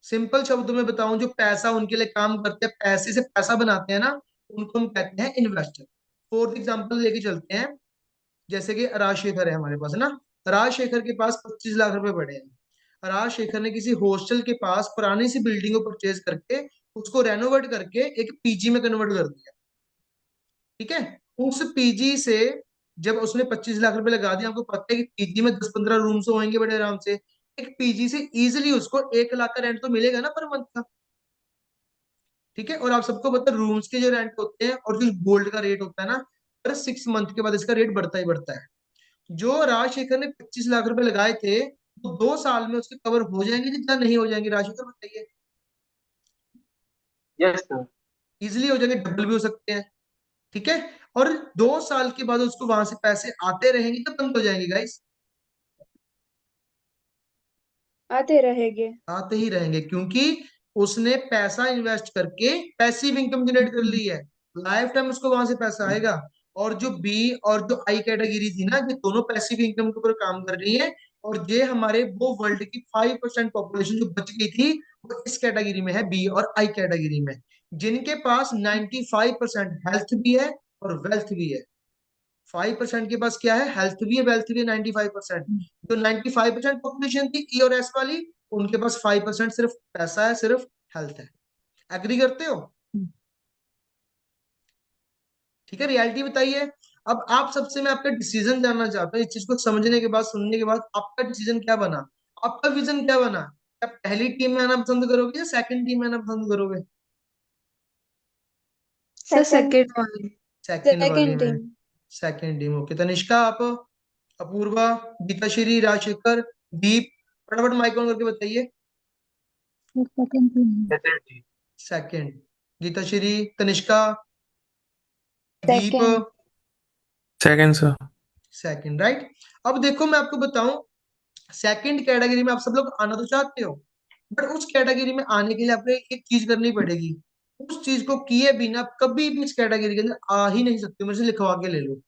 सिंपल शब्दों में बताऊं, जो पैसा उनके लिए काम करते हैं, पैसे से पैसा बनाते हैं ना, उनको हम कहते हैं इन्वेस्टर। फोर्थ एग्जांपल लेके चलते हैं। जैसे कि राजशेखर है हमारे पास, है ना। राजशेखर के पास 25 लाख रुपए पड़े हैं। राजशेखर ने किसी हॉस्टल के पास पुरानी सी बिल्डिंग को परचेज करके उसको रेनोवेट करके एक पीजी में कन्वर्ट कर दिया। ठीक है, उस पीजी से जब उसने 25 लाख रुपए लगा दिया, आपको पता है कि पीजी में 10-15 रूम्स होंगे बड़े आराम से। एक पीजी से इजिली उसको 1 लाख का रेंट तो मिलेगा ना पर मंथ का। ठीक है, और आप सबको पता है रूम्स के जो रेंट होते हैं और जो गोल्ड का रेट होता है ना, हर 6 मंथ के बाद इसका रेट बढ़ता ही बढ़ता है। जो राजशेखर ने 25 लाख रुपए लगाए थे, वो 2 साल में उसके कवर हो जाएंगे जितना नहीं हो जाएंगे? राजशेखर बताइए। Yes sir. इजिली हो जाएंगे, डबल भी हो सकते हैं। ठीक है, और 2 साल के बाद उसको वहां से पैसे आते रहेंगे तो बंद हो जाएंगे गाइस? आते रहेंगे। आते ही रहेंगे, क्योंकि उसने पैसा इन्वेस्ट करके पैसिव इनकम जनरेट कर ली है। लाइफ टाइम उसको वहां से पैसा आएगा। और जो बी और जो आई कैटेगरी थी ना, ये दोनों पैसिव इनकम के ऊपर काम कर रही है। और ये हमारे वो वर्ल्ड की 5% पॉपुलेशन जो बच गई थी, वो इस कैटेगरी में है, बी और आई कैटेगरी में, जिनके पास 95% हेल्थ भी है और वेल्थ भी है। 5% के पास क्या है? हेल्थ भी है, वेल्थ भी है। 95%, जो 95% पॉपुलेशन थी ई और एस वाली, उनके पास 5% सिर्फ पैसा है, सिर्फ हेल्थ है। एग्री करते हो? ठीक है, रियलिटी बताइए। अब आप सबसे मैं आपका डिसीजन जानना चाहता हूँ। इस चीज को समझने के बाद, सुनने के बाद, आपका डिसीजन क्या बना? आपका विजन क्या बना? आप पहली टीम में आना पसंद करोगे या सेकंड टीम में आना पसंद करोगे? Sir second. Second one. Second वाली सेकंड में। Team. Second team, okay. Tanishka आप, अपूर्वा, गीताश्री, राजशेखर, दीप, फटाफट माइक ऑन करके बताइए। Second. Second. Geetashri, Tanishka, Deep. Second. Second sir. Second, right. अब देखो मैं आपको बताऊं, सेकंड कैटेगरी में आप सब लोग आना तो चाहते हो, बट उस कैटेगरी में आने के लिए आपको एक चीज करनी पड़ेगी। उस चीज को किए बिना आप कभी भी इस कैटेगरी के अंदर आ ही नहीं सकते हो। मेरे से लिखवा के ले लो।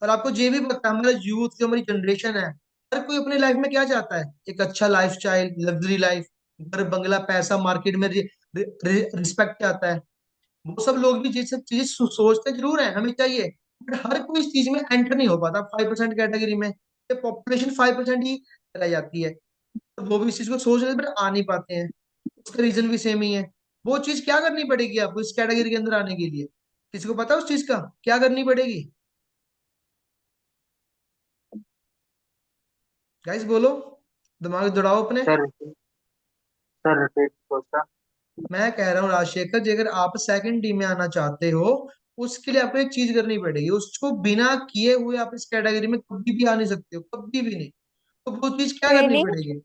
और आपको ये भी पता है, हमारा यूथ जो हमारी जनरेशन है, हर कोई अपने लाइफ में क्या चाहता है? एक अच्छा लाइफ स्टाइल, लग्जरी लाइफ, घर बंगला, पैसा, मार्केट में रिस्पेक्ट चाहता है। वो सब लोग भी ये सब चीजें सोचते जरूर है, हमें चाहिए, बट हर कोई इस चीज में एंटर नहीं हो पाता। 5% कैटेगरी में पॉपुलेशन 5% ही रह जाती है। तो वो भी इस चीज को सोच रहे हैं, बट आ नहीं पाते हैं। उसका रीजन भी सेम ही है। वो चीज क्या करनी पड़ेगी आपको इस कैटेगरी के अंदर आने के लिए? किसी को पता है उस चीज का क्या करनी पड़ेगी? गाइस बोलो, दिमाग दौड़ाओ अपने। Sir sir repeat question. मैं कह रहा हूँ राजशेखर जी, अगर आप सेकंड टीम में आना चाहते हो, उसके लिए आपको एक चीज करनी पड़ेगी। उसको बिना किए हुए आप इस कैटेगरी में कभी भी आ नहीं सकते हो, कभी भी नहीं। तो वो चीज क्या करनी ट्रेनिंग। पड़ेगी? हाँ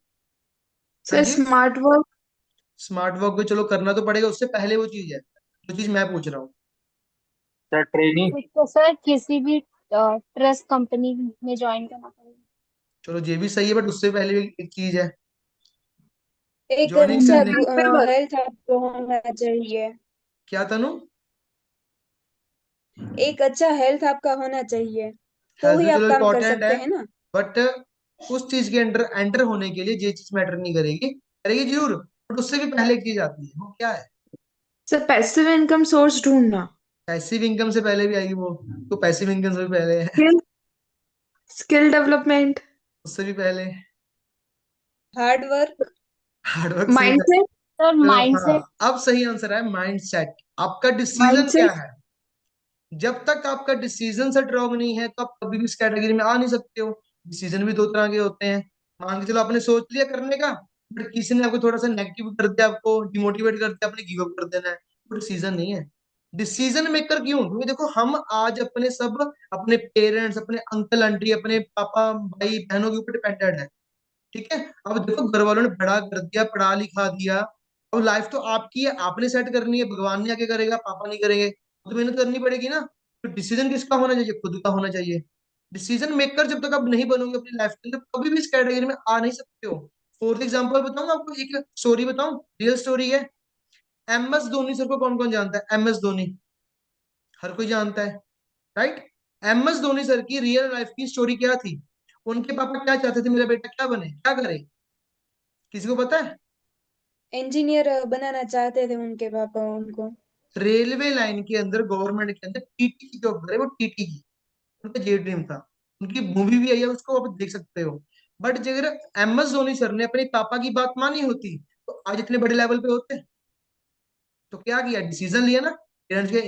सर जी। Smart work. स्मार्ट वर्क को चलो करना तो पड़ेगा, उससे पहले वो चीज है जो चीज मैं पूछ रहा हूँ। Sir training. तो सर किसी भी ट्रस्ट कंपनी में ज्वाइन करना पड़ेगा। चलो ये भी सही है, बट उससे पहले भी एक चीज है। एक ज्वाइनिंग अच्छा करने। हेल्थ आपको होना चाहिए। क्या तनु? एक अच्छा हेल्थ आपका होना चाहिए, तो हेल्थ ही तो आप चलो काम कर इम्पोर्टेंट है, सकते हैं ना। बट उस चीज के अंडर एंटर होने के लिए ये चीज मैटर नहीं करेगी, करेगी जरूर, बट उससे भी पहले एक चीज आती है, वो क्या है? सर पैसिव इनकम सोर्स ढूंढना। पैसिव इनकम से पहले भी आएगी वो, तो पैसिव इनकम से भी पहले है। Skill skill development. उससे भी पहले। Hard work. हार्डवर्क से भी पहले। माइंडसेट। सर चलो माइंडसेट। हाँ, अब सही आंसर है माइंड सेट। आपका डिसीजन क्या माइंडसेट। है? जब तक आपका डिसीजन सेट रॉन्ग नहीं है, तो आप कभी भी इस कैटेगरी में आ नहीं सकते हो। डिसीजन भी दो तरह के होते हैं। मान के चलो आपने सोच लिया करने का, बट किसी ने आपको थोड़ा सा नेगेटिव कर दिया, आपको डिमोटिवेट कर दिया, आपने गिव अप कर देना है, वो डिसीजन नहीं है। डिसीजन मेकर क्यों? क्योंकि देखो हम आज अपने सब अपने पेरेंट्स, अपने अंकल आंटी, अपने पापा भाई बहनों के ऊपर डिपेंडेंट है। ठीक है, अब देखो घर वालों ने बड़ा कर दिया, पढ़ा लिखा दिया, अब लाइफ तो आपकी है, आपने सेट करनी है, भगवान ने आके करेगा, पापा नहीं करेंगे, तो मेहनत करनी पड़ेगी ना। तो डिसीजन किसका होना चाहिए? खुद का होना चाहिए। डिसीजन मेकर जब तक आप नहीं बनोगे अपनी लाइफ के लिए, कभी भी इस कैटेगरी में आ नहीं सकते हो। फॉर एग्जाम्पल बताऊं आपको, एक स्टोरी बताऊं, रियल स्टोरी है। MS धोनी सर को कौन कौन जानता है? MS धोनी हर कोई जानता है, राइट? MS धोनी सर की रियल लाइफ की स्टोरी क्या थी? उनके पापा क्या चाहते थे, मेरा बेटा क्या बने, क्या करे? किसी को पता है? इंजीनियर बनाना चाहते थे उनके पापा उनको। रेलवे लाइन के अंदर, गवर्नमेंट के अंदर TT की जॉब करे, वो TT की उनका जे ड्रीम था। उनकी मूवी भी आई है, उसको आप देख सकते हो। बट अगर MS धोनी सर ने अपने पापा की बात मानी होती तो आज इतने बड़े लेवल पे होते। तो क्या किया? डिसीजन लिया ना, पेरेंट्स के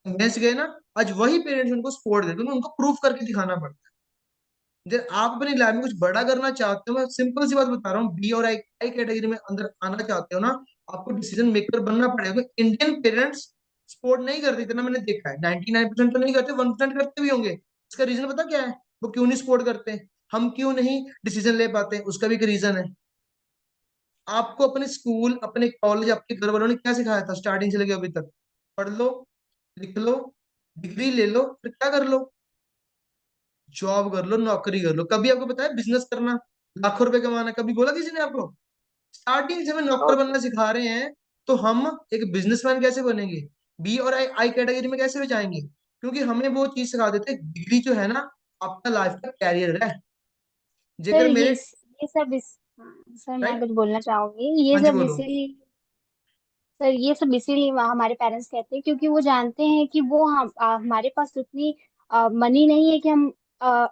अगेंस्ट गए ना। आज वही पेरेंट्स उनको सपोर्ट देते हैं, उनको प्रूफ करके दिखाना पड़ता है। जब आप अपनी लाइफ में कुछ बड़ा करना चाहते हो, मैं सिंपल सी बात बता रहा हूँ, बी और आई कैटेगरी में अंदर आना चाहते हो ना, आपको डिसीजन मेकर बनना पड़ेगा। इंडियन पेरेंट्स सपोर्ट नहीं करते, इतना मैंने देखा है। 99% तो नहीं करते, 1% करते भी होंगे। इसका रीजन पता क्या है? वो क्यों नहीं सपोर्ट करते? हम क्यों नहीं डिसीजन ले पाते? उसका भी एक रीजन है। आपको अपने स्कूल, अपने कॉलेज, आपके घर वालों ने क्या सिखाया था स्टार्टिंग से लेकर अभी तक? पढ़ लो, लिख लो, डिग्री ले लो, फिर क्या कर लो? जॉब कर लो, नौकरी कर लो। कभी आपको बताया बिजनेस करना, लाखों रुपए कमाना, कभी बोला किसी ने आपको? स्टार्टिंग से हमें नौकर और बनना सिखा रहे हैं, तो हम एक बिजनेसमैन कैसे बनेंगे? बी और आई कैटेगरी में कैसे भी जाएंगे? क्योंकि हमें वो चीज सिखा देते हैं, डिग्री जो है ना, आपका लाइफ का कैरियर है। सर जेकर मेरे, ये सब इस हाँ, सर मैं राइट, कुछ बोलना चाहूंगी। ये हाँ जी सब बोलो। इसीलिए सर ये सब इसीलिए हमारे पेरेंट्स कहते हैं, क्योंकि वो जानते हैं कि वो हमारे पास उतनी मनी नहीं है कि हम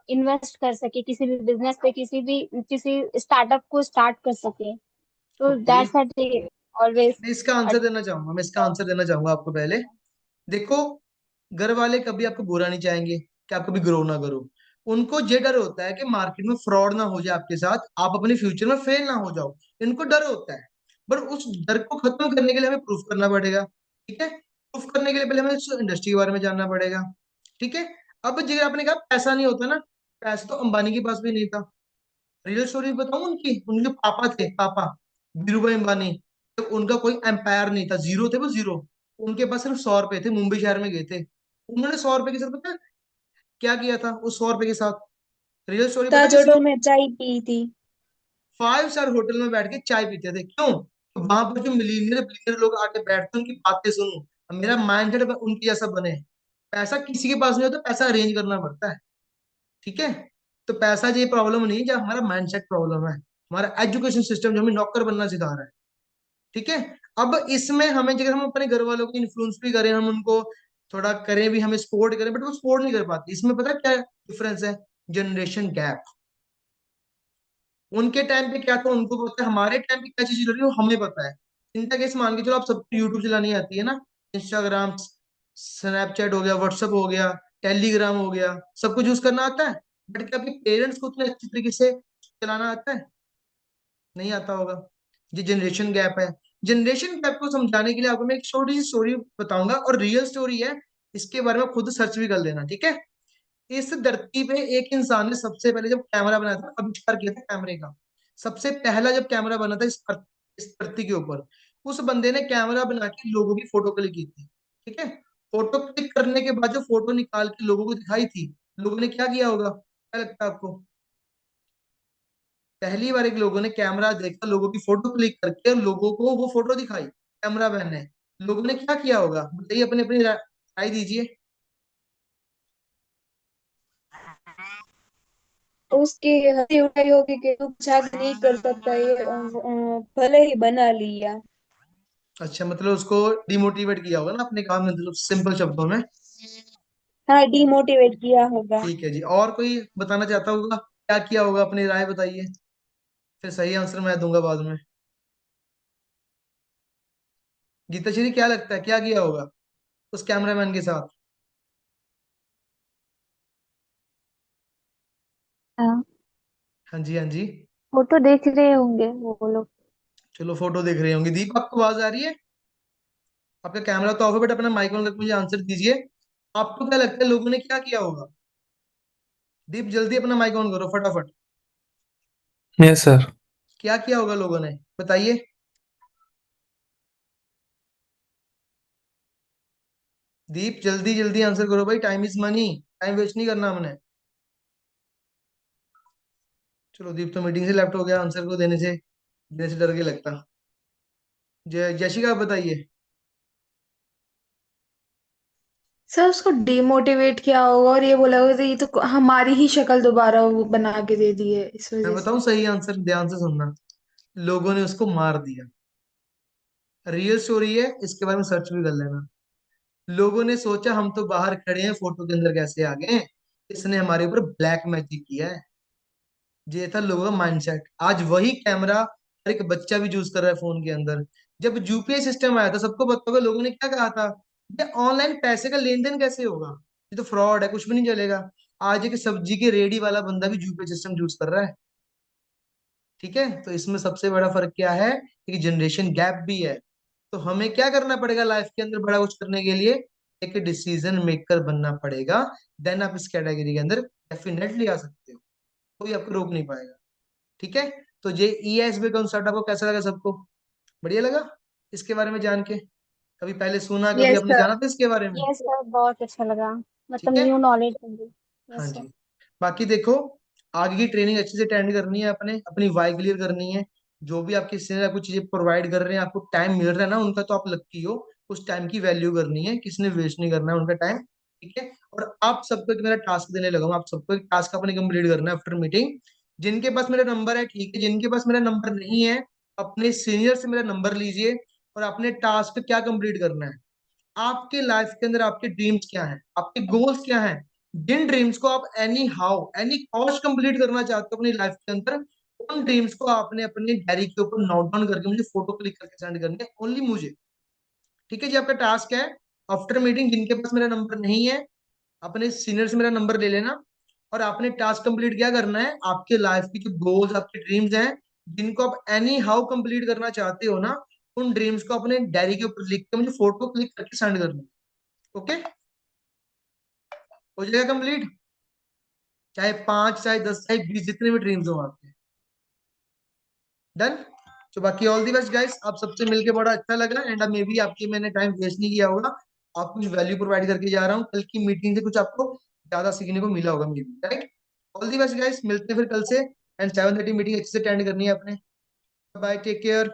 इन्वेस्ट कर सके किसी भी बिजनेस पे, किसी स्टार्टअप को स्टार्ट कर सके। तो ओके, दैट्स व्हाट ऑलवेज। मैं इसका आंसर देना चाहूंगा, मैं इसका आंसर देना चाहूंगा आपको पहले। देखो, घर वाले कभी आपको बुरा नहीं चाहेंगे कि आप कभी ग्रो ना करो। उनको ये डर होता है कि मार्केट में फ्रॉड ना हो जाए आपके साथ, आप अपने फ्यूचर में फेल ना हो जाओ। इनको डर होता है। पर उस डर को खत्म करने के लिए हमें प्रूफ करना पड़ेगा। ठीक है, प्रूफ करने के लिए पहले हमें उस इंडस्ट्री के बारे में जानना पड़ेगा। ठीक है, अब जैसे आपने कहा पैसा नहीं होता ना, पैसा तो अंबानी के पास भी नहीं था। रियल स्टोरी बताऊं उनकी, उनके जो पापा थे, पापा धीरू भाई अंबानी, तो उनका कोई एम्पायर नहीं था, जीरो थे वो, जीरो। उनके पास सिर्फ 100 रुपए थे, मुंबई शहर में गए थे। उन्होंने 100 रुपए के साथ पता है क्या किया था उस 100 रुपए के साथ? रियल स्टोरी पता है ताज किसी होटल को? में चाय पी थी। 5 स्टार होटल में बैठ के चाय पीते थे। क्यों? वहां पर जो मिलीनियर बिलीनियर लोग आके बैठते हैं, उनकी बातें सुनूं, अब मेरा माइंड सेट उनकी जैसा बने। पैसा किसी के पास नहीं होता, पैसा अरेंज करना पड़ता है। ठीक है, तो पैसा ये प्रॉब्लम नहीं है, जो हमारा माइंडसेट प्रॉब्लम है, हमारा एजुकेशन सिस्टम जो हमें नौकर बनना सिखा रहा है। ठीक है, अब इसमें हमें, जगह हम अपने घर वालों को इन्फ्लुएंस भी करें, हम उनको थोड़ा करें भी, हमें सपोर्ट करें, बट वो सपोर्ट नहीं कर पाते। इसमें पता है क्या डिफरेंस है? Generation gap. उनके टाइम पे क्या था उनको पता है, हमारे टाइम पे क्या चीज चल रही है वो हमें पता है। इनका केस मान के चलो, आप सबको यूट्यूब चलानी आती है ना, इंस्टाग्राम, स्नैपचैट हो गया, व्हाट्सअप हो गया, टेलीग्राम हो गया, सब कुछ यूज करना आता है। बट क्या आपके पेरेंट्स को उतने अच्छी तरीके से चलाना आता है? नहीं आता होगा। ये जनरेशन गैप है। जनरेशन गैप को समझाने के लिए आपको मैं एक छोटी सी स्टोरी बताऊंगा, और रियल स्टोरी है। इसके बारे में खुद सर्च भी कर लेना, ठीक है? इस धरती पे एक इंसान ने सबसे पहले जब कैमरा बनाया था, आविष्कार किया था कैमरे का। सबसे पहला जब कैमरा बना था इस धरती के ऊपर, उस बंदे ने कैमरा बना के लोगों की फोटो क्लिक की थी। ठीक है, फोटो क्लिक करने के बाद जो फोटो निकाल के लोगों को दिखाई थी, लोगों ने क्या किया होगा, क्या लगता है आपको? पहली बार एक लोगों ने कैमरा देखा, लोगों की फोटो क्लिक करके और लोगों को वो फोटो दिखाई कैमरा मैन ने, लोगों ने क्या किया होगा बताइए, अपनी अपनी राय दीजिए। उसकी हंसी उड़ाई होगी कि तू कुछ आगे नहीं कर सकता, ये भले ही बना लिया। अच्छा, मतलब उसको डिमोटिवेट किया होगा ना अपने काम में, मतलब सिंपल शब्दों में। हाँ, डिमोटिवेट किया होगा। ठीक है जी, और कोई बताना चाहता होगा क्या किया होगा? अपनी राय बताइए, फिर सही आंसर मैं दूंगा बाद में। गीता श्री, क्या लगता है क्या किया होगा उस कैमरामैन के साथ? हाँ, हाँ जी, हाँ जी। फोटो देख रहे होंगे वो लोग। चलो फोटो देख रहे होंगे। दीप, आपको आवाज आ रही है? आपका कैमरा तो ऑफ है, बट अपना माइक ऑन करके मुझे आंसर दीजिए। आपको क्या लगता है लोगों ने क्या किया होगा? दीप जल्दी अपना माइक ऑन करो फटाफट। Yes, sir. क्या किया होगा लोगों ने, बताइए। दीप जल्दी जल्दी आंसर करो भाई, time is money, time waste नहीं करना हमने। चलो दीप तो मीटिंग से लेफ्ट हो गया आंसर को देने से डर के लगता। जयशिका आप बताइए। सर उसको डिमोटिवेट किया होगा और ये बोला होगा ये तो हमारी ही शक्ल दोबारा वो बना के दे दी है इस मैं वजह बताऊं से। सही आंसर, ध्यान से सुनना। लोगों ने उसको मार दिया। रियल स्टोरी है, इसके बारे में सर्च भी कर लेना। लोगों ने सोचा हम तो बाहर खड़े हैं, फोटो के अंदर कैसे आ गए, इसने हमारे ऊपर ब्लैक मैजिक किया है। ये था लोगों का माइंडसेट। आज वही कैमरा हर एक बच्चा भी यूज कर रहा है फोन के अंदर। जब यूपीआई सिस्टम आया था, सबको पता होगा लोगों ने क्या कहा था, ये ऑनलाइन पैसे का लेन देन कैसे होगा, ये तो फ्रॉड है, कुछ भी नहीं चलेगा। आज एक सब्जी के रेडी वाला बंदा भी यूपीआई सिस्टम यूज कर रहा है। ठीक है, तो इसमें सबसे बड़ा फर्क क्या है कि जनरेशन गैप भी है। तो हमें क्या करना पड़ेगा लाइफ के अंदर बड़ा कुछ करने के लिए, एक डिसीजन मेकर बनना पड़ेगा। देन आप इस कैटेगरी के अंदर डेफिनेटली आ सकते हो, कोई आपको रोक नहीं पाएगा। ठीक है, तो ये ईएसबी कॉन्सेप्ट आपको कैसा लगा सबको? बढ़िया लगा इसके बारे में जान के? कभी पहले सुना, कभी यस आपने सर। जाना था इसके बारे में? यस सर, बहुत अच्छा लगा। ठीक मतलब है। न्यू नॉलेज मिली। हाँ यस सर। जी। बाकी देखो, आगे की ट्रेनिंग अच्छे से अटेंड करनी है, अपने अपनी वाई क्लियर करनी है। जो भी आपके सीनियर आपको चीजें प्रोवाइड कर रहे हैं, आपको टाइम मिल रहा है ना उनका, तो आप लक्की हो। उस टाइम की वैल्यू करनी है, किसी ने वेस्ट नहीं करना है उनका टाइम। ठीक है, और आप सबको एक मेरा टास्क देने लगा हूं, आप सबको एक टास्क अपने कंप्लीट करना है आफ्टर मीटिंग। जिनके पास मेरा नंबर है ठीक है, जिनके पास मेरा नंबर नहीं है, अपने सीनियर से मेरा नंबर लीजिए और अपने टास्क क्या कंप्लीट करना है। आपके लाइफ के अंदर आपके ड्रीम्स क्या हैं, आपके गोल्स क्या हैं, जिन ड्रीम्स को आप any how any cost complete करना चाहते हो अपनी लाइफ के अंदर, उन ड्रीम्स को आपने अपने डायरी के ऊपर नोट डाउन करके मुझे फोटो क्लिक करके सेंड करनी है, ओनली मुझे। ठीक है जी, आपका टास्क है आफ्टर मीटिंग, जिनके पास मेरा नंबर नहीं है अपने सीनियर से मेरा नंबर ले लेना। और आपने टास्क कंप्लीट क्या करना है, आपके लाइफ की जो गोल्स आपके ड्रीम्स हैं, जिनको आप एनी हाउ कंप्लीट करना चाहते हो ना, उन ड्रीम्स को अपने डायरी के ऊपर लिख के मुझे फोटो क्लिक करके सेंड करना है। ओके, हो जाएगा कंप्लीट, चाहे 5 चाहे 10 चाहे 20 जितने भी ड्रीम्स हो आपके। डन। तो बाकी ऑल दी बेस्ट गाइस, आप सबसे मिलके बड़ा अच्छा लगा, एंड अब मे भी आपकी मैंने टाइम वेस्ट नहीं किया होगा। आपको कुछ वैल्यू प्रोवाइड करके जा रहा हूँ, कल की मीटिंग से कुछ आपको ज्यादा सीखने को मिला होगा may be, right. All the best guys, मिलते हैं फिर कल से। एंड 7:30 मीटिंग अच्छे से अटेंड करनी है अपने। Bye, take care.